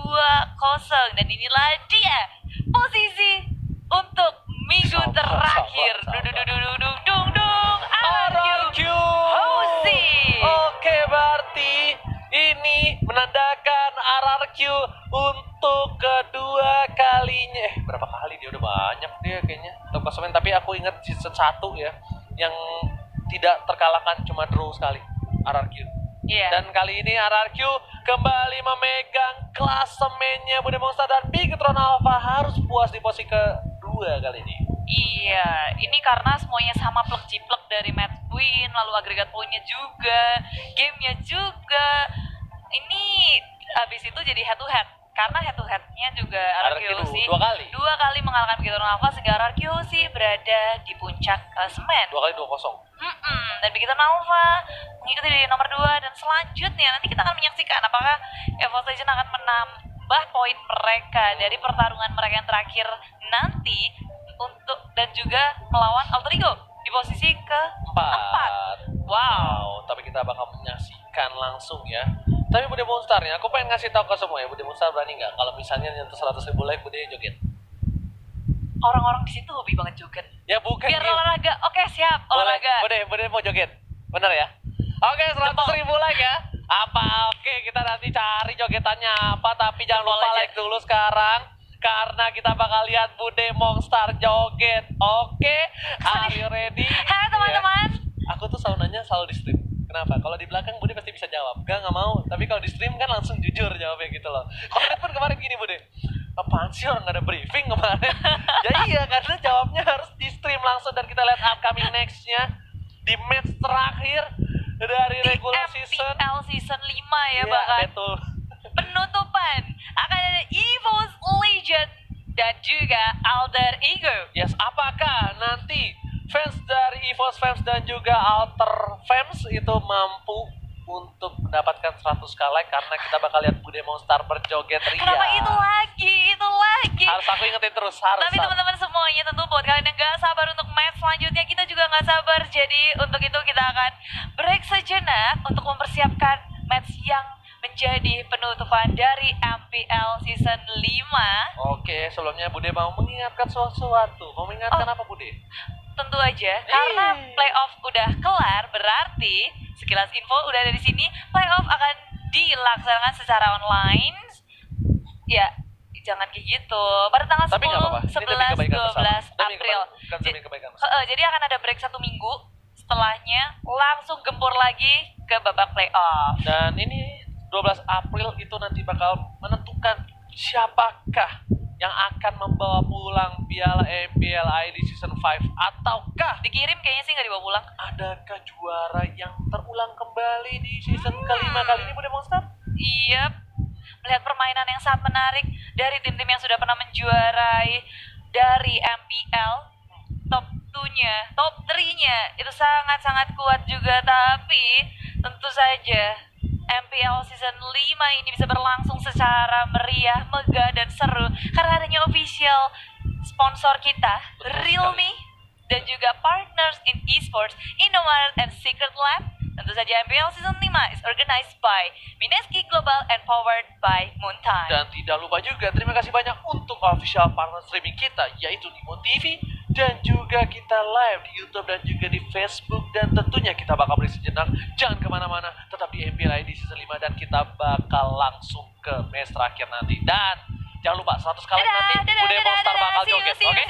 dan inilah dia posisi untuk minggu Sabar, terakhir. sabar. Dung RRQ Hosi. Oke, berarti ini menandakan RRQ untuk kedua kalinya. Berapa kali dia udah banyak dia kayaknya top klasemen, tapi aku ingat season 1 ya yang tidak terkalahkan cuma draw sekali RRQ. Iya. Dan kali ini RRQ kembali memegang klasemennya Bude Monster dan Bigetron Alpha harus puas di posisi kedua kali ini. Iya, ini karena semuanya sama plek-ciplek dari match win, lalu agregat poinnya juga, gamenya juga. Ini habis itu jadi head to head. Karena head to headnya juga RRQ sih dua kali mengalahkan Bigetron Alpha sehingga RRQ sih berada di puncak klasemen. 2 kali 2-0. Dan Bigetron Alpha mengikuti di nomor 2 dan selanjutnya nanti kita akan menyaksikan apakah EVOS Legend akan menambah poin mereka dari pertarungan mereka yang terakhir nanti untuk dan juga melawan Alter Ego di posisi keempat. Wow. Tapi kita bakal menyaksikan langsung ya. Tapi Bude Monster ya, aku pengen ngasih tahu ke semua ya, Bude Monster berani nggak kalau misalnya nyentuh 100.000 like Bude joget? Orang-orang di situ hobi banget joget. Ya bukan. Biar gitu. olahraga. Oke, siap. Boleh, Olahraga. Bude mau joget. Bener ya? Oke, 100.000 like ya. Apa? Oke, kita nanti cari jogetannya apa, tapi jangan lupa aja. like dulu sekarang. Karena kita bakal lihat Bude Monster joget. Oke, are you ready? Hai teman-teman. Ya. Aku tuh selalu nanya selalu di stream. Kenapa? Kalau di belakang Bude pasti bisa jawab. Nggak mau. Tapi kalau di stream kan langsung jujur jawabnya gitu loh. Kemarin pun kemarin gini Bude. Apaan sih orang nggak ada briefing kemarin? Ya iya, karena jawabnya harus di stream langsung dan kita lihat upcoming nextnya di match terakhir dari Di regular season. MPL season 5 ya Iya, bahkan. betul. Penutupan akan ada EVOS Legend dan juga Alter Ego. Yes, apakah nanti fans dari EVOS fans dan juga Alter fans itu mampu untuk mendapatkan 100k like karena kita bakal lihat Bude Monster berjoget ria. Kenapa itu lagi? Harus aku ingetin terus, harus. Tapi teman-teman semuanya tentu buat kalian yang gak sabar untuk match selanjutnya, kita juga gak sabar. Jadi untuk itu kita akan break sejenak untuk mempersiapkan match yang menjadi penutupan dari MPL season 5. Oke, sebelumnya Bude mau mengingatkan sesuatu. Mau mengingatkan apa Bude? Tentu aja, karena playoff udah kelar, berarti sekilas info udah ada di sini. Playoff akan dilaksanakan secara online. Ya, jangan kayak gitu. Pada tanggal Tapi nggak apa-apa. 10, Ini demi 11, kebaikan 12 bersama. April. Demi kebaikan bersama. Jadi akan ada break 1 minggu. Setelahnya langsung gempur lagi ke babak playoff. Dan ini 12 April itu nanti bakal menentukan siapakah yang akan membawa pulang piala MPL ID Season 5 ataukah Dikirim kayaknya sih nggak dibawa pulang. adakah juara yang terulang kembali di season kelima kali ini Bude Monster? Iya, melihat permainan yang sangat menarik dari tim-tim yang sudah pernah menjuarai dari MPL, top 2-nya, top 3-nya itu sangat-sangat kuat juga, tapi tentu saja MPL Season 5 ini bisa berlangsung secara meriah, megah, dan seru karena adanya official sponsor kita, Betul Realme, dan juga partners in esports, Indomaret and Secret Lab. Tentu saja MPL Season 5 is organized by Mineski Global and powered by Moontime. Dan tidak lupa juga terima kasih banyak untuk official partner streaming kita yaitu Nimo TV dan juga kita live di YouTube dan juga di Facebook dan tentunya kita bakal beri sejenak. Jangan kemana-mana, tetap di MPL ID Season 5 dan kita bakal langsung ke match terakhir nanti. Dan jangan lupa 100 kali nanti Bude Monster bakal joget, oke?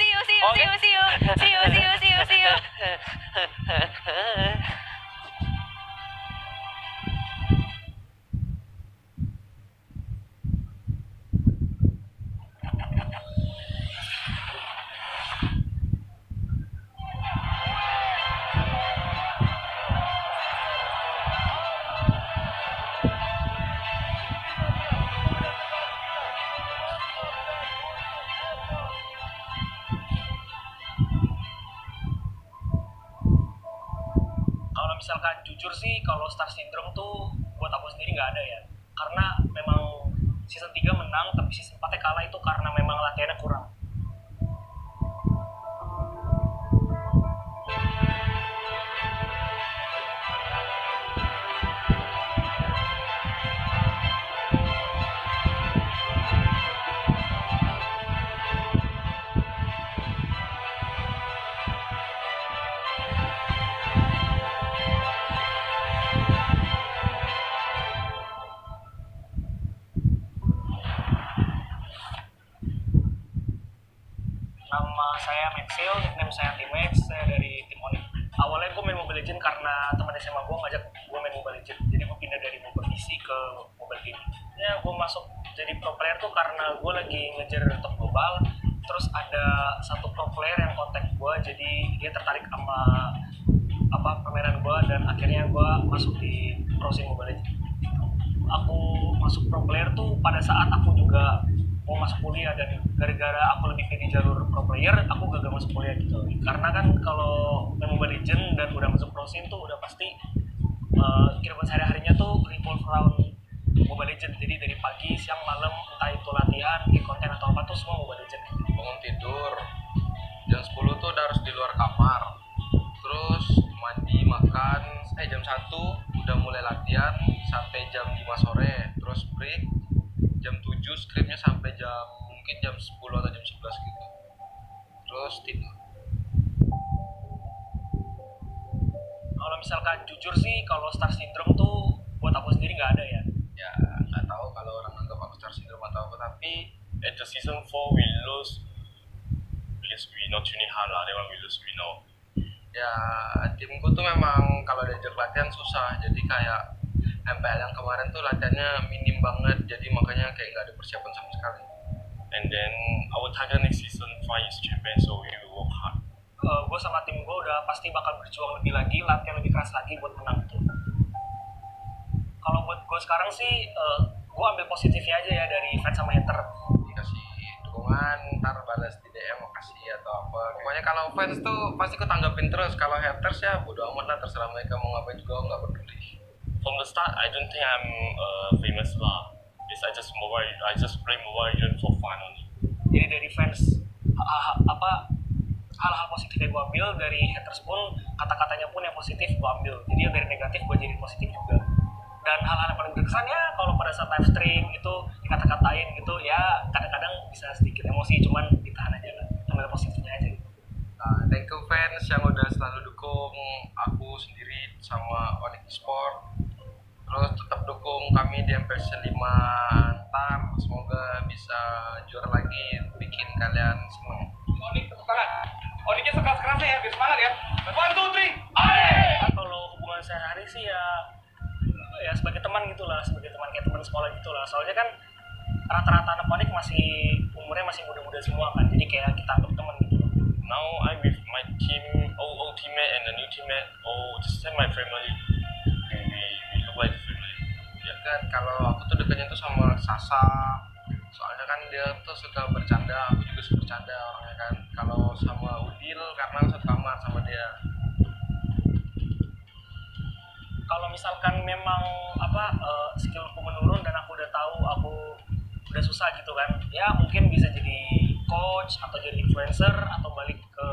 See you. Kalau misalkan jujur sih, kalau Star Syndrome tuh buat aku sendiri nggak ada ya. Karena memang season 3 menang, tapi season 4 kalah itu karena memang latihannya kurang. Nama saya Maxil, nickname saya T-Max, saya dari tim Onyx. Awalnya gue main Mobile Legends karena teman SMA gue ngajak gue main Mobile Legends. Jadi gue pindah dari Mobile PC ke Mobile Gaming. Ya gue masuk jadi pro player tuh karena gue lagi ngejar top global. Terus ada satu pro player yang kontak gue, jadi dia tertarik sama permainan gue dan akhirnya gue masuk di pro scene Mobile Legends. Aku masuk pro player tuh pada saat aku juga mau masuk kuliah dan gara-gara aku lebih pilih jalur pro player, aku gagal masuk kuliah gitu. Karena kan kalau main Mobile Legends dan udah masuk pro scene tuh udah pasti kehidupan sehari-harinya tuh revolve around Mobile Legends. Jadi dari pagi, siang, malam, entah itu latihan, bikin konten atau apa tuh semua Mobile Legends. Bangun tidur jam 10 tuh udah harus di luar kamar, terus mandi makan jam 1 udah mulai latihan sampai jam 5 sore, terus break jam 7 skripnya sampai mungkin jam 10 atau jam 11 gitu, terus tidur. Kalau misalkan jujur sih, kalau Star Syndrome tuh buat aku sendiri nggak ada ya. Ya nggak tahu kalau orang anggap aku Star Syndrome atau apa, tapi At the season 4 we lose because we not training hard lah. That one we lose, we know. ya timku tuh memang kalau diajak latihan susah, jadi kayak MPL yang kemarin tuh latihannya minim banget, jadi makanya kayak nggak ada persiapan sama sekali. And then our target next season 5 is champion, so we will work hard. Gue sama tim gue udah pasti bakal berjuang lebih lagi, latihan lebih keras lagi buat menang tuh. Kalau buat gue sekarang sih, gue ambil positifnya aja ya dari fans sama hater. Dikasih dukungan, ntar balas di DM makasih atau apa. Pokoknya kalau fans tuh pasti ku tanggapin terus, kalau haters ya bodo amat lah, terserah mereka mau ngapain juga nggak peduli. From the start, I don't think I'm famous lah. It's I just play Mobile Legends for fun only. Jadi dari fans hal-hal positif yang gue ambil, dari haters pun kata-katanya pun yang positif gue ambil. Jadi yang dari negatif gue jadi positif juga. Dan hal-hal yang paling berkesan ya kalau pada saat live stream itu dikata-katain gitu ya, kadang-kadang bisa sedikit emosi, cuman ditahan aja lah, ambil positifnya aja. Nah, thank you fans yang udah selalu dukung aku sendiri sama Onyx Sport. Terus tetap dukung kami di MPL 5 ntar, semoga bisa juara lagi, bikin kalian seneng. Onik tepuk tangan. Oniknya sekeras-kerasnya ya, biar semangat ya. 1, 2, 3, ayo! Kalau hubungan sehari-hari sih ya sebagai teman gitulah, sebagai teman kayak teman sekolah gitulah. Soalnya kan rata-rata anak Onik umurnya masih muda-muda semua kan, jadi kayak kita anggap teman gitu. Now I'm with my team, old teammate and a new teammate. Just like my family. We look like family. Ya kan, kalau aku tuh dekatnya tuh sama Sasa, soalnya kan dia tuh suka bercanda, aku juga suka bercanda orangnya kan. Kalau sama Udil karena satu kamar sama dia. kalau misalkan memang skillku menurun dan aku udah tahu aku udah susah gitu kan, ya mungkin bisa jadi coach atau jadi influencer atau balik ke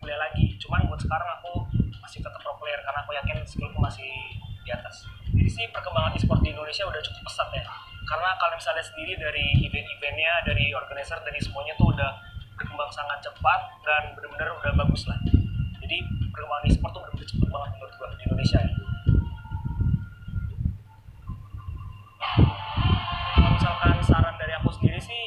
kuliah lagi. Cuman buat sekarang aku masih tetap pro player karena aku yakin skillku masih di atas. Jadi sih perkembangan e-sport di Indonesia udah cukup pesat ya, karena kalau misalnya sendiri dari event-eventnya, dari organizer, dari semuanya tuh udah berkembang sangat cepat dan benar-benar udah bagus lah. Jadi perkembangan e-sport tuh benar-benar cepat banget menurut gua di Indonesia ya. Kalau misalkan saran dari aku sendiri sih,